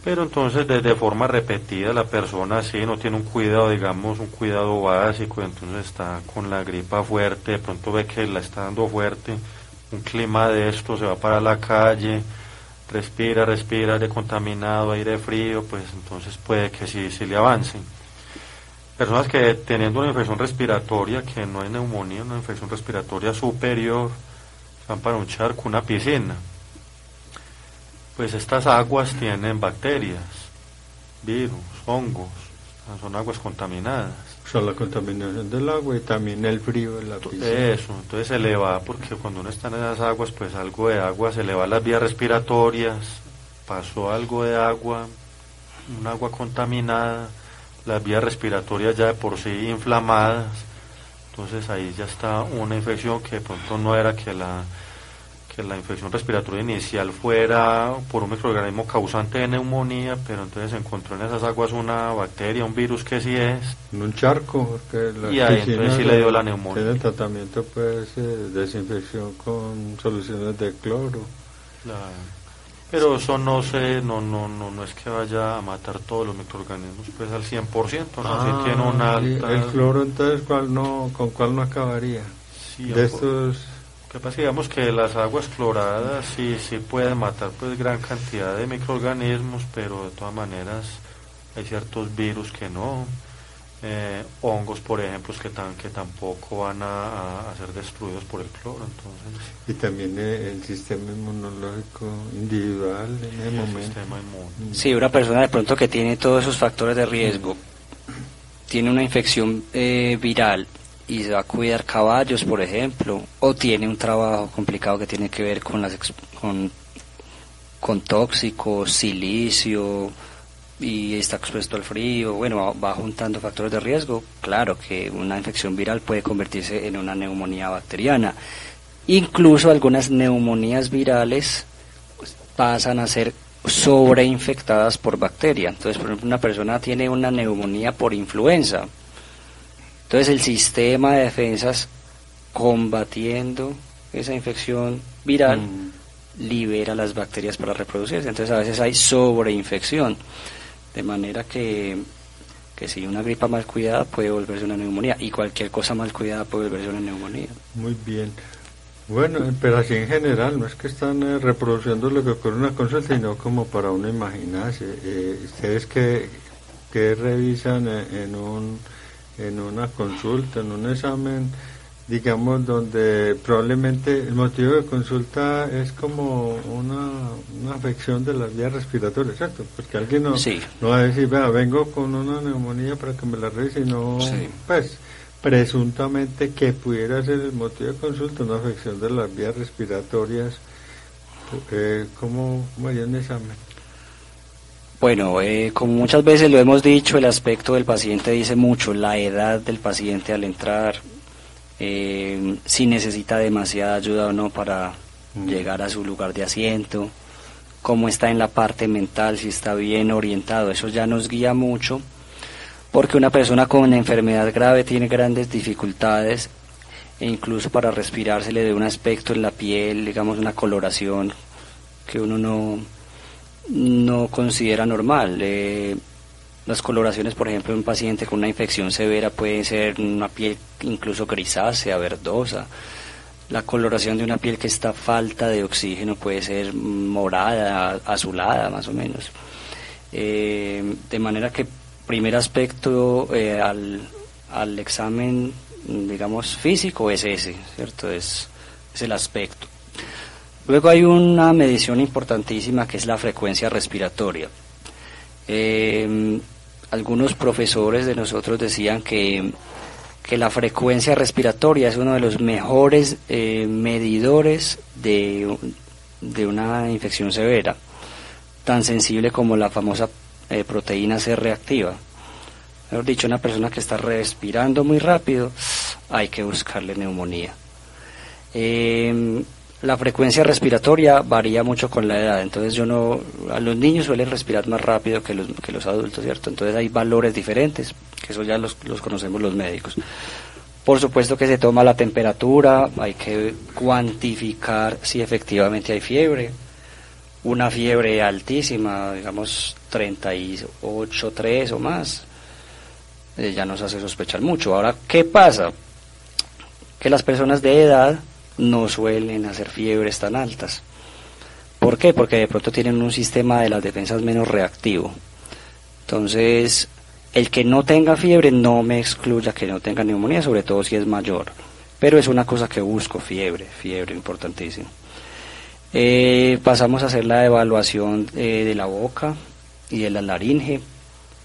Pero entonces de forma repetida la persona sí no tiene un cuidado, digamos, un cuidado básico, entonces está con la gripa fuerte, de pronto ve que la está dando fuerte, un clima de esto, se va para la calle, respira aire contaminado, aire frío, pues entonces puede que sí le avancen. Personas que teniendo una infección respiratoria, que no es neumonía, una infección respiratoria superior, van para un charco, una piscina. Pues estas aguas tienen bacterias, virus, hongos, son aguas contaminadas. O sea, la contaminación del agua y también el frío de la piscina. Eso, entonces se le va, porque cuando uno está en esas aguas, pues algo de agua se le va a las vías respiratorias, pasó algo de agua, un agua contaminada, las vías respiratorias ya de por sí inflamadas, entonces ahí ya está una infección que de pronto no era que la infección respiratoria inicial fuera por un microorganismo causante de neumonía, pero entonces se encontró en esas aguas una bacteria, un virus que sí es. En un charco, porque y ahí entonces sí le dio la neumonía. El tratamiento pues desinfección con soluciones de cloro. Pero eso no es que vaya a matar todos los microorganismos pues al 100%, ¿no? Si tiene una alta... El cloro entonces ¿con cuál no acabaría? Sí, de estos... Lo que pasa es que digamos que las aguas cloradas sí pueden matar pues gran cantidad de microorganismos, pero de todas maneras hay ciertos virus que no, hongos, por ejemplo, que tampoco van a ser destruidos por el cloro. Entonces, y también el sistema inmunológico individual en el momento. Sistema inmune. Sí, una persona de pronto que tiene todos esos factores de riesgo, tiene una infección viral y se va a cuidar caballos, por ejemplo, o tiene un trabajo complicado que tiene que ver con con tóxicos, silicio, y está expuesto al frío, bueno, va juntando factores de riesgo, claro que una infección viral puede convertirse en una neumonía bacteriana. Incluso algunas neumonías virales pasan a ser sobreinfectadas por bacteria. Entonces, por ejemplo, una persona tiene una neumonía por influenza. Entonces, el sistema de defensas, combatiendo esa infección viral, libera las bacterias para reproducirse. Entonces, a veces hay sobreinfección. De manera que si una gripa mal cuidada puede volverse una neumonía, y cualquier cosa mal cuidada puede volverse una neumonía. Muy bien. Bueno, pero así en general, no es que están reproduciendo lo que ocurre en una consulta, sino como para uno imaginarse. Ustedes que revisan en una consulta, en un examen, digamos, donde probablemente el motivo de consulta es como una afección de las vías respiratorias, ¿cierto? Porque alguien no va a decir, vea, vengo con una neumonía para que me la revise, sino, pues, presuntamente que pudiera ser el motivo de consulta, una afección de las vías respiratorias. ¿Cómo haría un examen? Bueno, como muchas veces lo hemos dicho, el aspecto del paciente dice mucho, la edad del paciente al entrar, si necesita demasiada ayuda o no para llegar a su lugar de asiento, cómo está en la parte mental, si está bien orientado, eso ya nos guía mucho, porque una persona con enfermedad grave tiene grandes dificultades, e incluso para respirar se le dé un aspecto en la piel, digamos una coloración que uno no considera normal. Las coloraciones, por ejemplo, en un paciente con una infección severa puede ser una piel incluso grisácea, verdosa. La coloración de una piel que está falta de oxígeno puede ser morada, azulada más o menos. De manera que primer aspecto al examen, digamos, físico es ese, ¿cierto? Es el aspecto. Luego hay una medición importantísima que es la frecuencia respiratoria. Algunos profesores de nosotros decían que la frecuencia respiratoria es uno de los mejores medidores de una infección severa, tan sensible como la famosa proteína C reactiva. Mejor dicho, una persona que está respirando muy rápido, hay que buscarle neumonía. La frecuencia respiratoria varía mucho con la edad, entonces a los niños suelen respirar más rápido que los adultos, ¿cierto? Entonces hay valores diferentes, que eso ya los conocemos los médicos. Por supuesto que se toma la temperatura, hay que cuantificar si efectivamente hay fiebre. Una fiebre altísima, digamos 38,3 o más, ya nos hace sospechar mucho. Ahora, ¿qué pasa? Que las personas de edad no suelen hacer fiebres tan altas. ¿Por qué? Porque de pronto tienen un sistema de las defensas menos reactivo. Entonces, el que no tenga fiebre no me excluya que no tenga neumonía, sobre todo si es mayor. Pero es una cosa que busco, fiebre importantísimo. Pasamos a hacer la evaluación de la boca y de la laringe.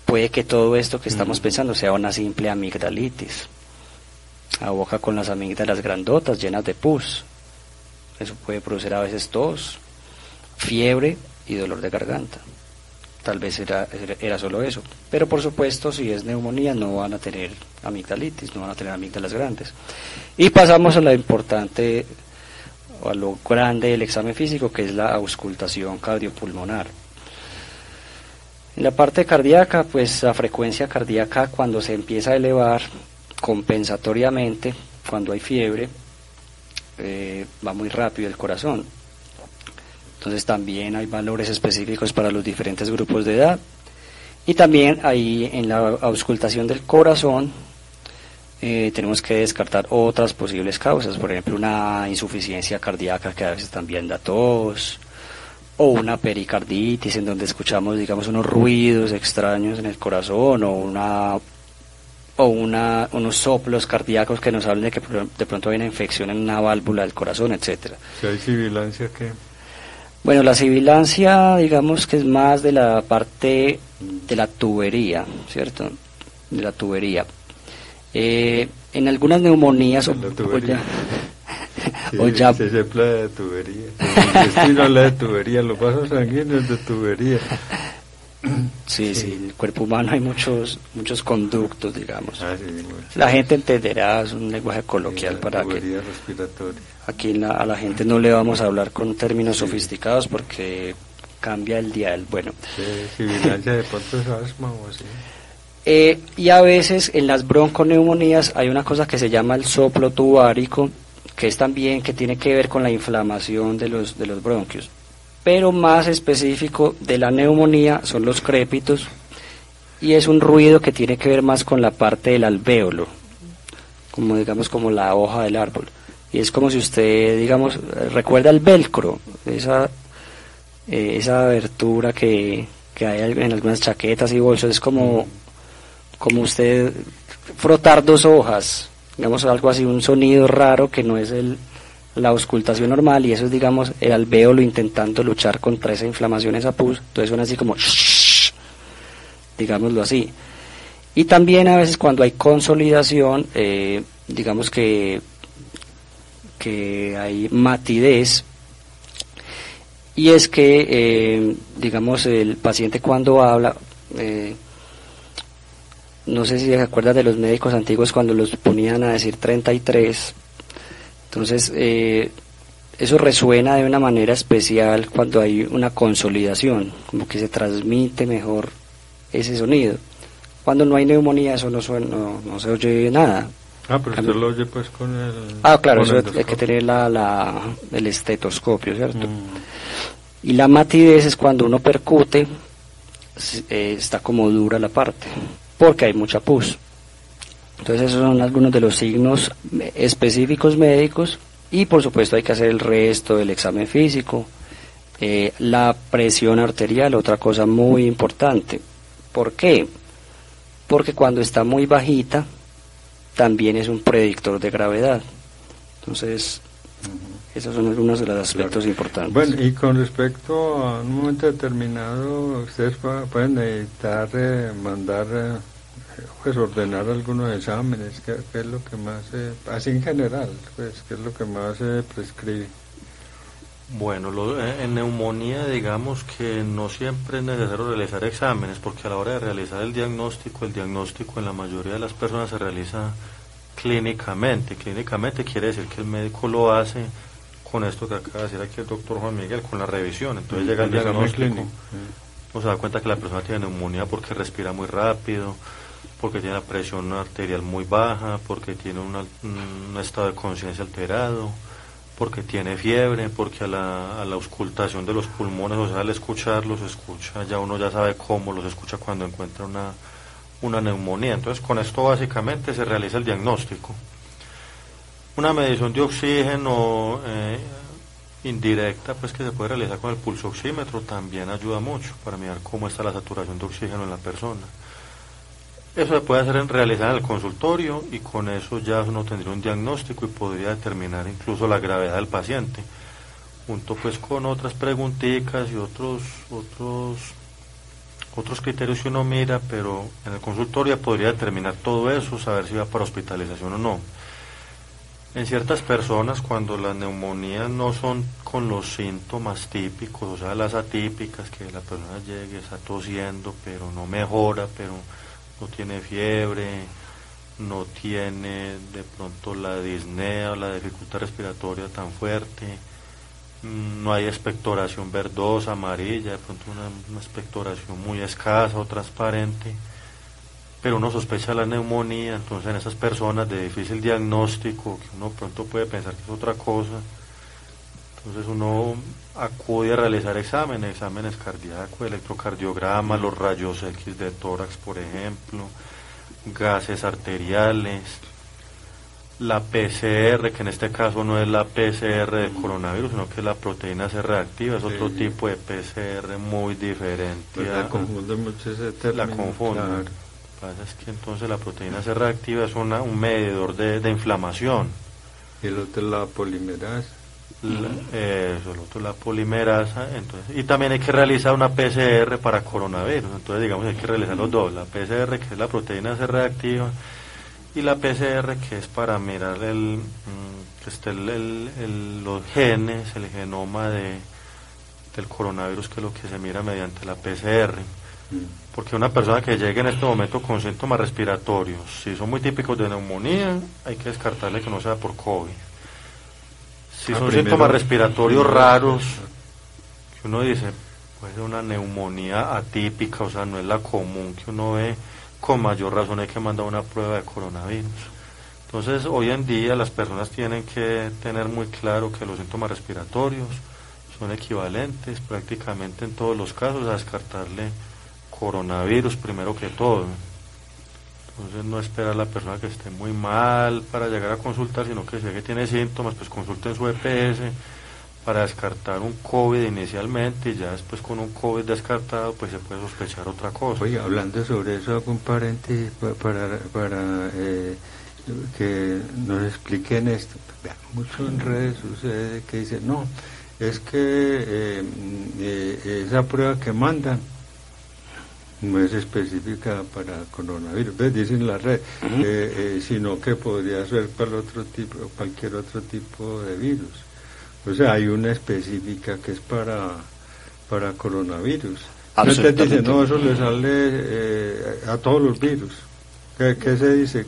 Puede que todo esto que estamos pensando sea una simple amigdalitis. La boca con las amígdalas grandotas, llenas de pus. Eso puede producir a veces tos, fiebre y dolor de garganta. Tal vez era solo eso. Pero por supuesto, si es neumonía, no van a tener amigdalitis, no van a tener amígdalas grandes. Y pasamos a lo importante, o a lo grande del examen físico, que es la auscultación cardiopulmonar. En la parte cardíaca, pues la frecuencia cardíaca cuando se empieza a elevar compensatoriamente, cuando hay fiebre, va muy rápido el corazón. Entonces también hay valores específicos para los diferentes grupos de edad. Y también ahí en la auscultación del corazón tenemos que descartar otras posibles causas, por ejemplo una insuficiencia cardíaca que a veces también da tos, o una pericarditis en donde escuchamos, digamos, unos ruidos extraños en el corazón, o una o unos soplos cardíacos que nos hablen de que de pronto hay una infección en una válvula del corazón, etcétera. Si hay sibilancia, ¿qué? Bueno, la sibilancia, digamos que es más de la parte de la tubería, ¿cierto? De la tubería. En algunas neumonías Se sopla de tubería. Si no habla de tubería, los vasos sanguíneos de tubería. Sí, el cuerpo humano hay muchos conductos, digamos. Bueno. La gente entenderá, es un lenguaje coloquial para que respiratoria. Aquí a la gente no le vamos a hablar con términos sofisticados porque cambia el dial. Bueno. Sibilancia de pronto es asma o así. Y a veces en las bronconeumonías hay una cosa que se llama el soplo tubárico, que es también que tiene que ver con la inflamación de los bronquios. Pero más específico de la neumonía son los crépitos, y es un ruido que tiene que ver más con la parte del alvéolo, como digamos como la hoja del árbol. Y es como si usted, digamos, recuerda el velcro, esa abertura que hay en algunas chaquetas y bolsos, es como usted frotar dos hojas, digamos algo así, un sonido raro que no es la auscultación normal, y eso es, digamos, el alvéolo intentando luchar contra esa inflamación, esa pus. Entonces suena así como shh, digámoslo así. Y también a veces cuando hay consolidación, digamos que hay matidez, y es que digamos el paciente cuando habla, no sé si se acuerdan de los médicos antiguos cuando los ponían a decir 33. Entonces, eso resuena de una manera especial cuando hay una consolidación, como que se transmite mejor ese sonido. Cuando no hay neumonía, eso no se oye nada. Pero usted lo oye pues con el... Claro, eso hay que tener el estetoscopio, ¿cierto? Y la matidez es cuando uno percute, está como dura la parte, porque hay mucha pus. Entonces esos son algunos de los signos específicos médicos, y por supuesto hay que hacer el resto del examen físico. La presión arterial, otra cosa muy importante. ¿Por qué? Porque cuando está muy bajita también es un predictor de gravedad. Entonces esos son algunos de los aspectos importantes. Bueno, y con respecto a un momento determinado, ustedes pueden necesitar mandar... pues ordenar algunos exámenes, ¿qué es lo que más así en general, pues qué es lo que más se prescribe? Bueno, en neumonía digamos que no siempre es necesario realizar exámenes, porque a la hora de realizar el diagnóstico en la mayoría de las personas se realiza clínicamente. Clínicamente quiere decir que el médico lo hace con esto que acaba de decir aquí el doctor Juan Miguel, con la revisión. Entonces llega el diagnóstico, uno se da cuenta que la persona tiene neumonía porque respira muy rápido, porque tiene la presión arterial muy baja, porque tiene un estado de conciencia alterado, porque tiene fiebre, porque a la auscultación de los pulmones, o sea, al escucharlos, escucha, ya uno ya sabe cómo los escucha cuando encuentra una neumonía. Entonces con esto básicamente se realiza el diagnóstico. Una medición de oxígeno indirecta, pues que se puede realizar con el pulsoxímetro, también ayuda mucho para mirar cómo está la saturación de oxígeno en la persona. Eso se puede realizar en el consultorio, y con eso ya uno tendría un diagnóstico y podría determinar incluso la gravedad del paciente, junto pues con otras preguntitas y otros criterios que uno mira, pero en el consultorio podría determinar todo eso, saber si va para hospitalización o no. En ciertas personas, cuando las neumonías no son con los síntomas típicos, o sea, las atípicas, que la persona llegue, está tosiendo, pero no mejora, pero no tiene fiebre, no tiene de pronto la disnea o la dificultad respiratoria tan fuerte, no hay expectoración verdosa, amarilla, de pronto una expectoración muy escasa o transparente, pero uno sospecha la neumonía. Entonces en esas personas de difícil diagnóstico, que uno pronto puede pensar que es otra cosa, entonces uno acude a realizar exámenes cardíacos, electrocardiograma, los rayos X de tórax, por ejemplo, gases arteriales, la PCR, que en este caso no es la PCR del coronavirus, sino que es la proteína C reactiva, es otro tipo de PCR muy diferente. Pues la confunden mucho ese término. La confunden. Claro. pasa es que entonces la proteína C reactiva es un medidor de inflamación. Y el otro es la polimerasa. El otro la polimerasa, entonces, y también hay que realizar una PCR para coronavirus, entonces digamos hay que realizar los dos, la PCR que es la proteína C reactiva y la PCR que es para mirar que esté los genes, el genoma del coronavirus, que es lo que se mira mediante la PCR. Porque una persona que llegue en este momento con síntomas respiratorios, si son muy típicos de neumonía, hay que descartarle que no sea por COVID. Si son síntomas respiratorios raros, que uno dice, puede ser una neumonía atípica, o sea, no es la común que uno ve, con mayor razón hay que mandar una prueba de coronavirus. Entonces, hoy en día las personas tienen que tener muy claro que los síntomas respiratorios son equivalentes prácticamente en todos los casos a descartarle coronavirus primero que todo. Entonces no esperar a la persona que esté muy mal para llegar a consultar, sino que si que tiene síntomas, pues consulten su EPS para descartar un COVID inicialmente, y ya después con un COVID descartado pues se puede sospechar otra cosa. Oye, hablando sobre eso, hago un paréntesis para que nos expliquen esto. Mucho en redes sucede que dicen, no, es que esa prueba que mandan no es específica para coronavirus, ¿ves? Dicen la red, sino que podría ser para cualquier otro tipo de virus. O sea, hay una específica que es para coronavirus. Entonces dicen, no, eso le sale a todos los virus. ¿Qué se dice?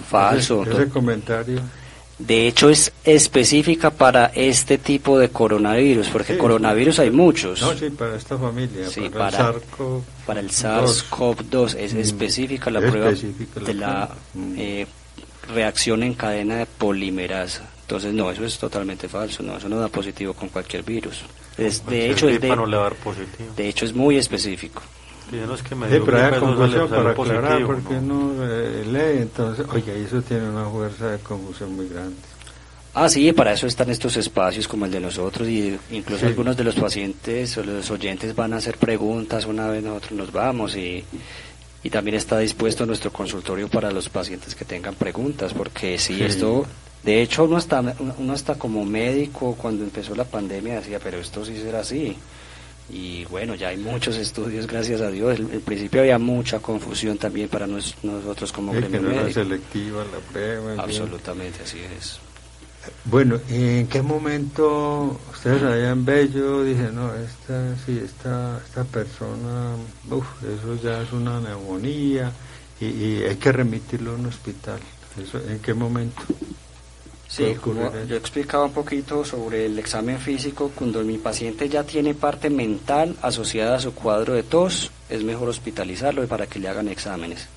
Falso. Ese comentario. De hecho es específica para este tipo de coronavirus, porque sí, coronavirus hay muchos. No, sí, para esta familia, sí, para el SARS-CoV-2 es específica la prueba de la reacción en cadena de polimerasa. Entonces no, eso es totalmente falso, no, eso no da positivo con cualquier virus. De hecho es muy específico. Pero hay confusión para aclarar, porque uno lee, entonces, oye, eso tiene una fuerza de confusión muy grande. Sí, para eso están estos espacios como el de nosotros, y incluso algunos de los pacientes o los oyentes van a hacer preguntas una vez nosotros nos vamos, y también está dispuesto nuestro consultorio para los pacientes que tengan preguntas, porque esto, de hecho uno hasta como médico cuando empezó la pandemia decía, pero esto sí será así. Y bueno, ya hay muchos estudios, gracias a Dios. Al principio había mucha confusión también para nosotros como gremio que no médico. Era selectiva la prueba. Absolutamente, así es. Bueno, ¿en qué momento ustedes allá en Bello dicen, no, esta persona, eso ya es una neumonía y hay que remitirlo a un hospital? ¿Eso, en qué momento? Sí, como yo explicaba un poquito sobre el examen físico, cuando mi paciente ya tiene parte mental asociada a su cuadro de tos, es mejor hospitalizarlo para que le hagan exámenes.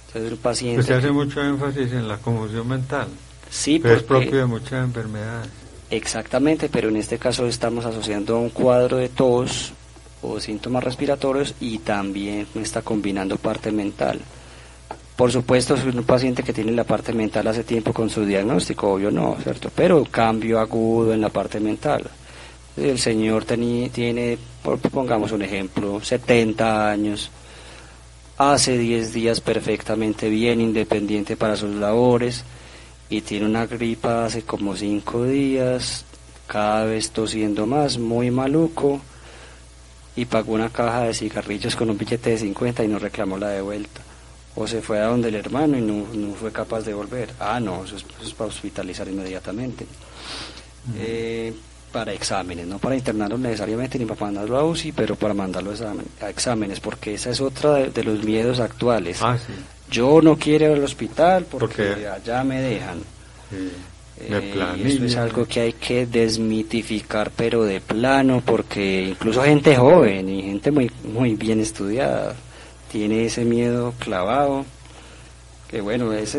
Entonces el paciente... Se hace mucho énfasis en la confusión mental, sí, pero es propio de muchas enfermedades. Exactamente, pero en este caso estamos asociando un cuadro de tos o síntomas respiratorios y también está combinando parte mental. Por supuesto, si un paciente que tiene la parte mental hace tiempo con su diagnóstico, obvio no, ¿cierto? Pero cambio agudo en la parte mental. El señor tiene, pongamos un ejemplo, 70 años, hace 10 días perfectamente bien, independiente para sus labores, y tiene una gripa hace como 5 días, cada vez tosiendo más, muy maluco, y pagó una caja de cigarrillos con un billete de 50 y no reclamó la de vuelta. O se fue a donde el hermano y no fue capaz de volver. No, eso es para hospitalizar inmediatamente. Para exámenes, no para internarlo necesariamente ni para mandarlo a UCI, pero para mandarlo a exámenes, porque esa es otra de los miedos actuales. Sí. Yo no quiero ir al hospital porque allá me dejan. Y esto es algo que hay que desmitificar, pero de plano, porque incluso gente joven y gente muy, muy bien estudiada tiene ese miedo clavado, que bueno, es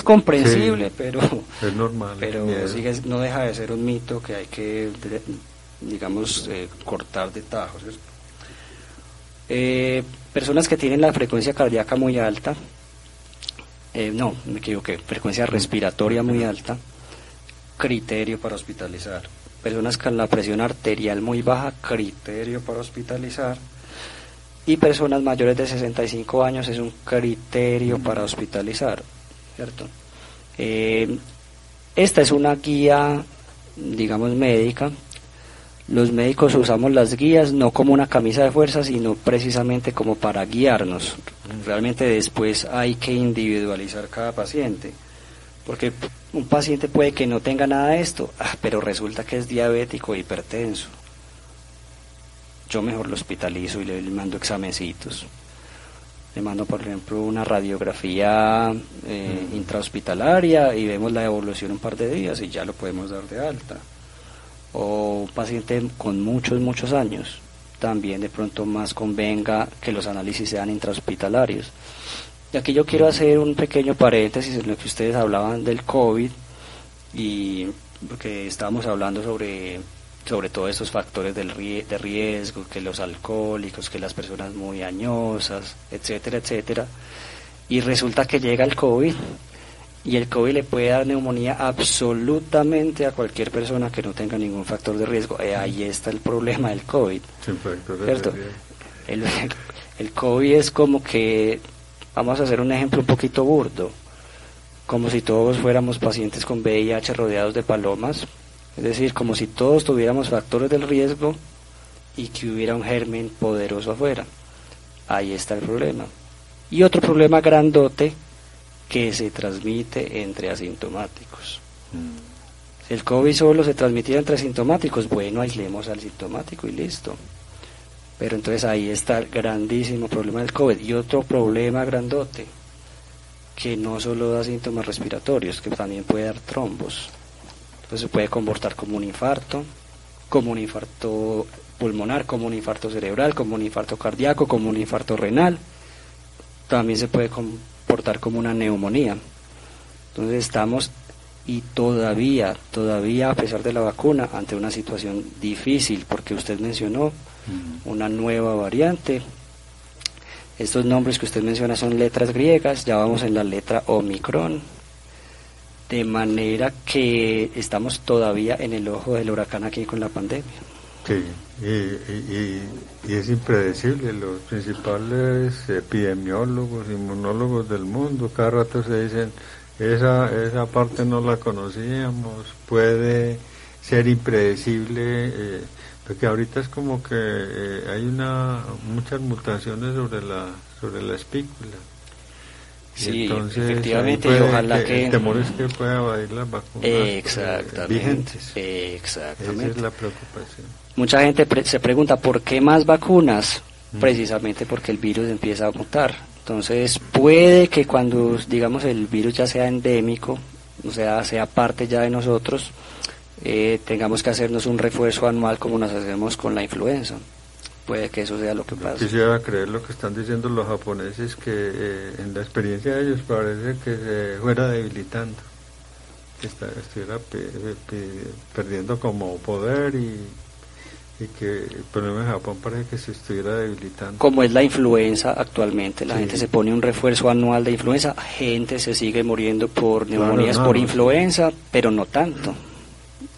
comprensible, pero es normal, pero no deja de ser un mito que hay que, cortar de tajo, ¿cierto? Personas que tienen la frecuencia cardíaca muy alta, me equivoqué, frecuencia respiratoria muy alta, criterio para hospitalizar. Personas con la presión arterial muy baja, criterio para hospitalizar. y personas mayores de 65 años es un criterio para hospitalizar, ¿cierto? Esta es una guía, digamos, médica. Los médicos usamos las guías no como una camisa de fuerza, sino precisamente como para guiarnos. Realmente después hay que individualizar cada paciente, porque un paciente puede que no tenga nada de esto, pero resulta que es diabético o hipertenso. Yo mejor lo hospitalizo y le mando examencitos. Le mando, por ejemplo, una radiografía intrahospitalaria y vemos la evolución un par de días y ya lo podemos dar de alta. O un paciente con muchos años, también de pronto más convenga que los análisis sean intrahospitalarios. Y aquí yo quiero hacer un pequeño paréntesis en lo que ustedes hablaban del COVID, y porque estábamos hablando sobre todos estos factores de riesgo, que los alcohólicos, que las personas muy añosas, etcétera, etcétera. Y resulta que llega el COVID, y el COVID le puede dar neumonía absolutamente a cualquier persona que no tenga ningún factor de riesgo. Ahí está el problema del COVID. Sin factores ¿Cierto? de riesgo. El COVID es como que, vamos a hacer un ejemplo un poquito burdo, como si todos fuéramos pacientes con VIH rodeados de palomas, es decir, como si todos tuviéramos factores del riesgo y que hubiera un germen poderoso afuera. Ahí está el problema. Y otro problema grandote, que se transmite entre asintomáticos. Si el COVID solo se transmitía entre asintomáticos, bueno, aislemos al sintomático y listo. Pero entonces ahí está el grandísimo problema del COVID. Y otro problema grandote, que no solo da síntomas respiratorios, que también puede dar trombos. Entonces se puede comportar como un infarto pulmonar, como un infarto cerebral, como un infarto cardíaco, como un infarto renal. También se puede comportar como una neumonía. Entonces estamos, y todavía a pesar de la vacuna, ante una situación difícil, porque usted mencionó una nueva variante. Estos nombres que usted menciona son letras griegas, ya vamos en la letra Omicron, de manera que estamos todavía en el ojo del huracán aquí con la pandemia. Sí, y es impredecible. Los principales epidemiólogos, inmunólogos del mundo, cada rato se dicen, esa parte no la conocíamos, puede ser impredecible, porque ahorita es como que hay muchas mutaciones sobre la espícula. Sí, entonces, efectivamente, y ojalá que... El temor es que pueda evadir las vacunas vigentes. Exactamente. Esa es la preocupación. Mucha gente se pregunta, ¿por qué más vacunas? Precisamente porque el virus empieza a mutar. Entonces, puede que cuando, digamos, el virus ya sea endémico, o sea parte ya de nosotros, tengamos que hacernos un refuerzo anual como nos hacemos con la influenza. Puede que eso sea lo que pasa. Quisiera creer lo que están diciendo los japoneses, que en la experiencia de ellos parece que se fuera debilitando, que estuviera perdiendo como poder, y que el problema de Japón parece que se estuviera debilitando. Como es la influenza actualmente, la gente se pone un refuerzo anual de influenza, gente se sigue muriendo por neumonías por influenza, pero no tanto.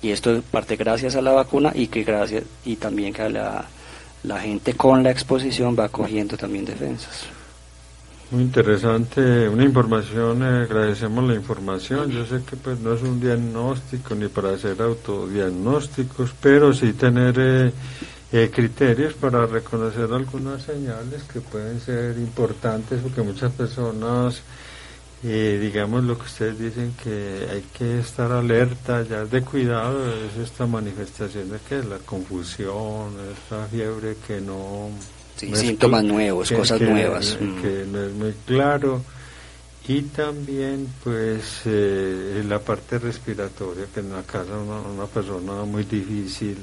Y esto parte gracias a la vacuna, y también que la gente con la exposición va cogiendo también defensas. Muy interesante, una información, agradecemos la información. Yo sé que pues no es un diagnóstico ni para hacer autodiagnósticos, pero sí tener criterios para reconocer algunas señales que pueden ser importantes, porque muchas personas, digamos lo que ustedes dicen, que hay que estar alerta, ya de cuidado, es esta manifestación de que la confusión, esta fiebre que no... Sí, síntomas nuevos, cosas nuevas. Que no es muy claro. Y también, pues, la parte respiratoria, que en la casa una persona muy difícil,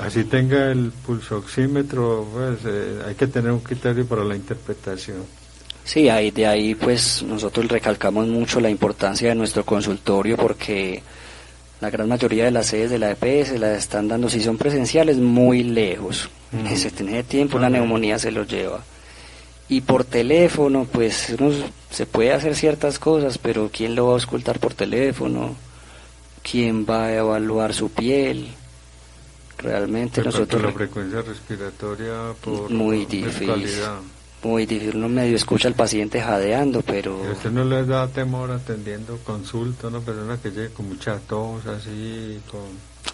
así tenga el pulsoxímetro, pues, hay que tener un criterio para la interpretación. Sí, de ahí pues nosotros recalcamos mucho la importancia de nuestro consultorio, porque la gran mayoría de las sedes de la EPS las están dando, si son presenciales, muy lejos. Se tiene tiempo, la neumonía se los lleva. Y por teléfono, pues se puede hacer ciertas cosas, pero ¿quién lo va a auscultar por teléfono? ¿Quién va a evaluar su piel? Realmente Pero nosotros... la frecuencia respiratoria por muy difícil, calidad. muy difícil. Uno medio escucha al paciente jadeando, pero... ¿Y a usted no le da temor atendiendo consulta a una persona que llegue con mucha tos, así, con...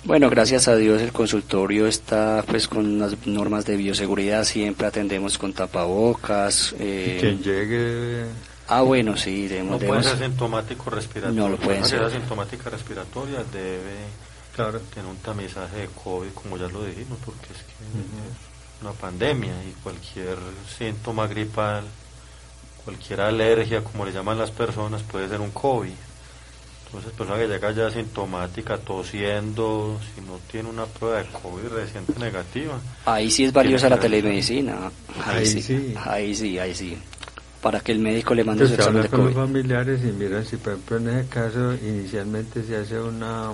Bueno, gracias a Dios el consultorio está pues con unas normas de bioseguridad, siempre atendemos con tapabocas. Quien llegue... Bueno, sí, debemos... No puede ser asintomático respiratorio. No lo pueden ser. Si es asintomática respiratoria debe tener un tamizaje de COVID, como ya lo dijimos, porque es que es una pandemia y cualquier síntoma gripal, cualquier alergia, como le llaman las personas, puede ser un COVID. Entonces, persona que llega ya asintomática, tosiendo, si no tiene una prueba de COVID reciente negativa. Ahí sí es valiosa la telemedicina. Ahí sí. Para que el médico le mande su examen de con COVID. los familiares y miran si, por ejemplo, en ese caso, inicialmente se hace una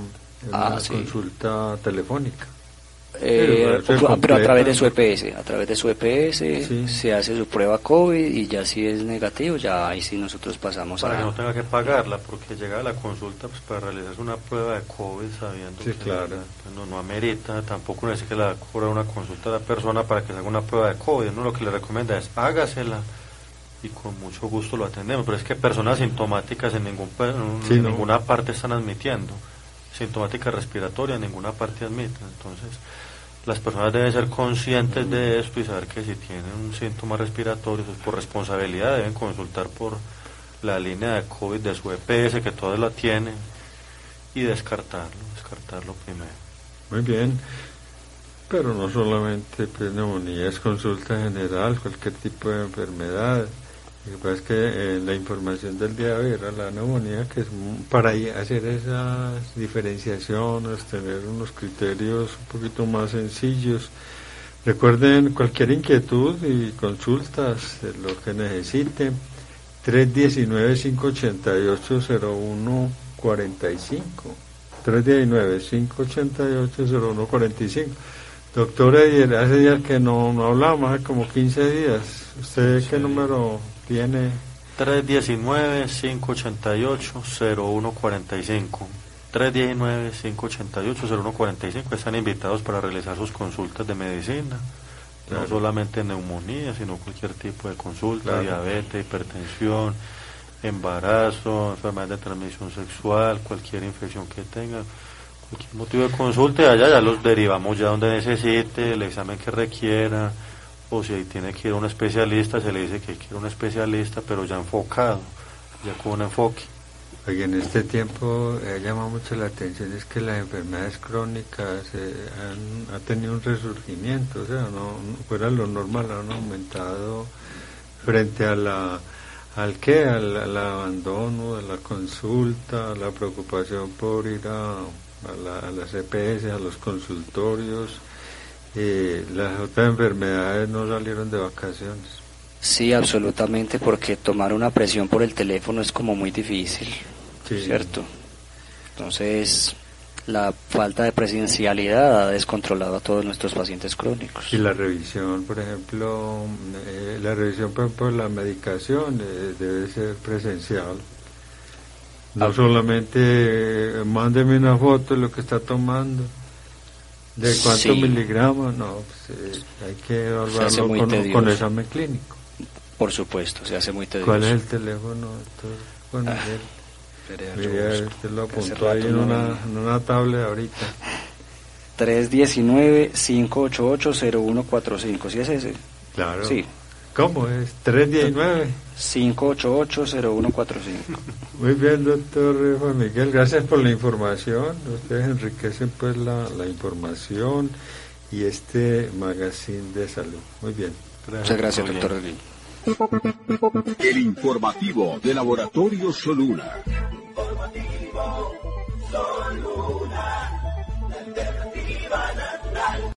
consulta telefónica. Pero a través de su EPS, se hace su prueba COVID y ya si es negativo, ya ahí sí nosotros pasamos para que no tenga que pagarla, porque llega a la consulta pues para realizarse una prueba de COVID sabiendo que no amerita, tampoco necesita que le cobra una consulta a la persona para que se haga una prueba de COVID. Uno lo que le recomienda es hágasela y con mucho gusto lo atendemos, pero es que personas sintomáticas en ninguna parte están admitiendo, sintomática respiratoria en ninguna parte admiten, entonces las personas deben ser conscientes de esto y saber que si tienen un síntoma respiratorio, pues por responsabilidad deben consultar por la línea de COVID de su EPS, que todas la tienen, y descartarlo primero. Muy bien, pero no solamente neumonía, es consulta general, cualquier tipo de enfermedad. Lo que pasa es que la información del día de hoy era la neumonía, que es para hacer esas diferenciaciones, tener unos criterios un poquito más sencillos. Recuerden, cualquier inquietud y consultas, lo que necesiten, 319-588-0145. 319-588-0145. Doctora, y hace días que no hablamos, hace como 15 días. ¿Usted qué número tiene? 319-588-0145. 319-588-0145. Están invitados para realizar sus consultas de medicina. No solamente neumonía, sino cualquier tipo de consulta, diabetes, hipertensión, embarazo, enfermedad de transmisión sexual, cualquier infección que tengan, cualquier motivo de consulta, y allá ya los derivamos ya donde necesite, el examen que requiera, o si tiene que ir a un especialista, se le dice que quiere un especialista, pero ya enfocado, ya con un enfoque. Oye, en este tiempo llama mucho la atención es que las enfermedades crónicas han tenido un resurgimiento, o sea, no fuera lo normal, han aumentado frente a al abandono de la consulta, la preocupación por ir a las EPS, a los consultorios. Las otras enfermedades no salieron de vacaciones. Sí, absolutamente, porque tomar una presión por el teléfono es como muy difícil, ¿cierto? Entonces, la falta de presencialidad ha descontrolado a todos nuestros pacientes crónicos. Y la revisión, por ejemplo, de la medicación debe ser presencial. No solamente mándeme una foto de lo que está tomando, de cuántos miligramos, no, pues, hay que evaluarlo con examen clínico. Por supuesto, se hace muy tedioso. ¿Cuál es el teléfono, doctor? Bueno, usted lo apuntó ahí en una tablet ahorita. 319-588-0145, ¿sí es ese? Claro. Sí. ¿Cómo es? 319. 588-0145. Muy bien, doctor Juan Miguel, gracias por la información. Ustedes enriquecen pues la información y este magazine de salud. Muy bien. Muchas gracias, doctor. El informativo de Laboratorio Soluna.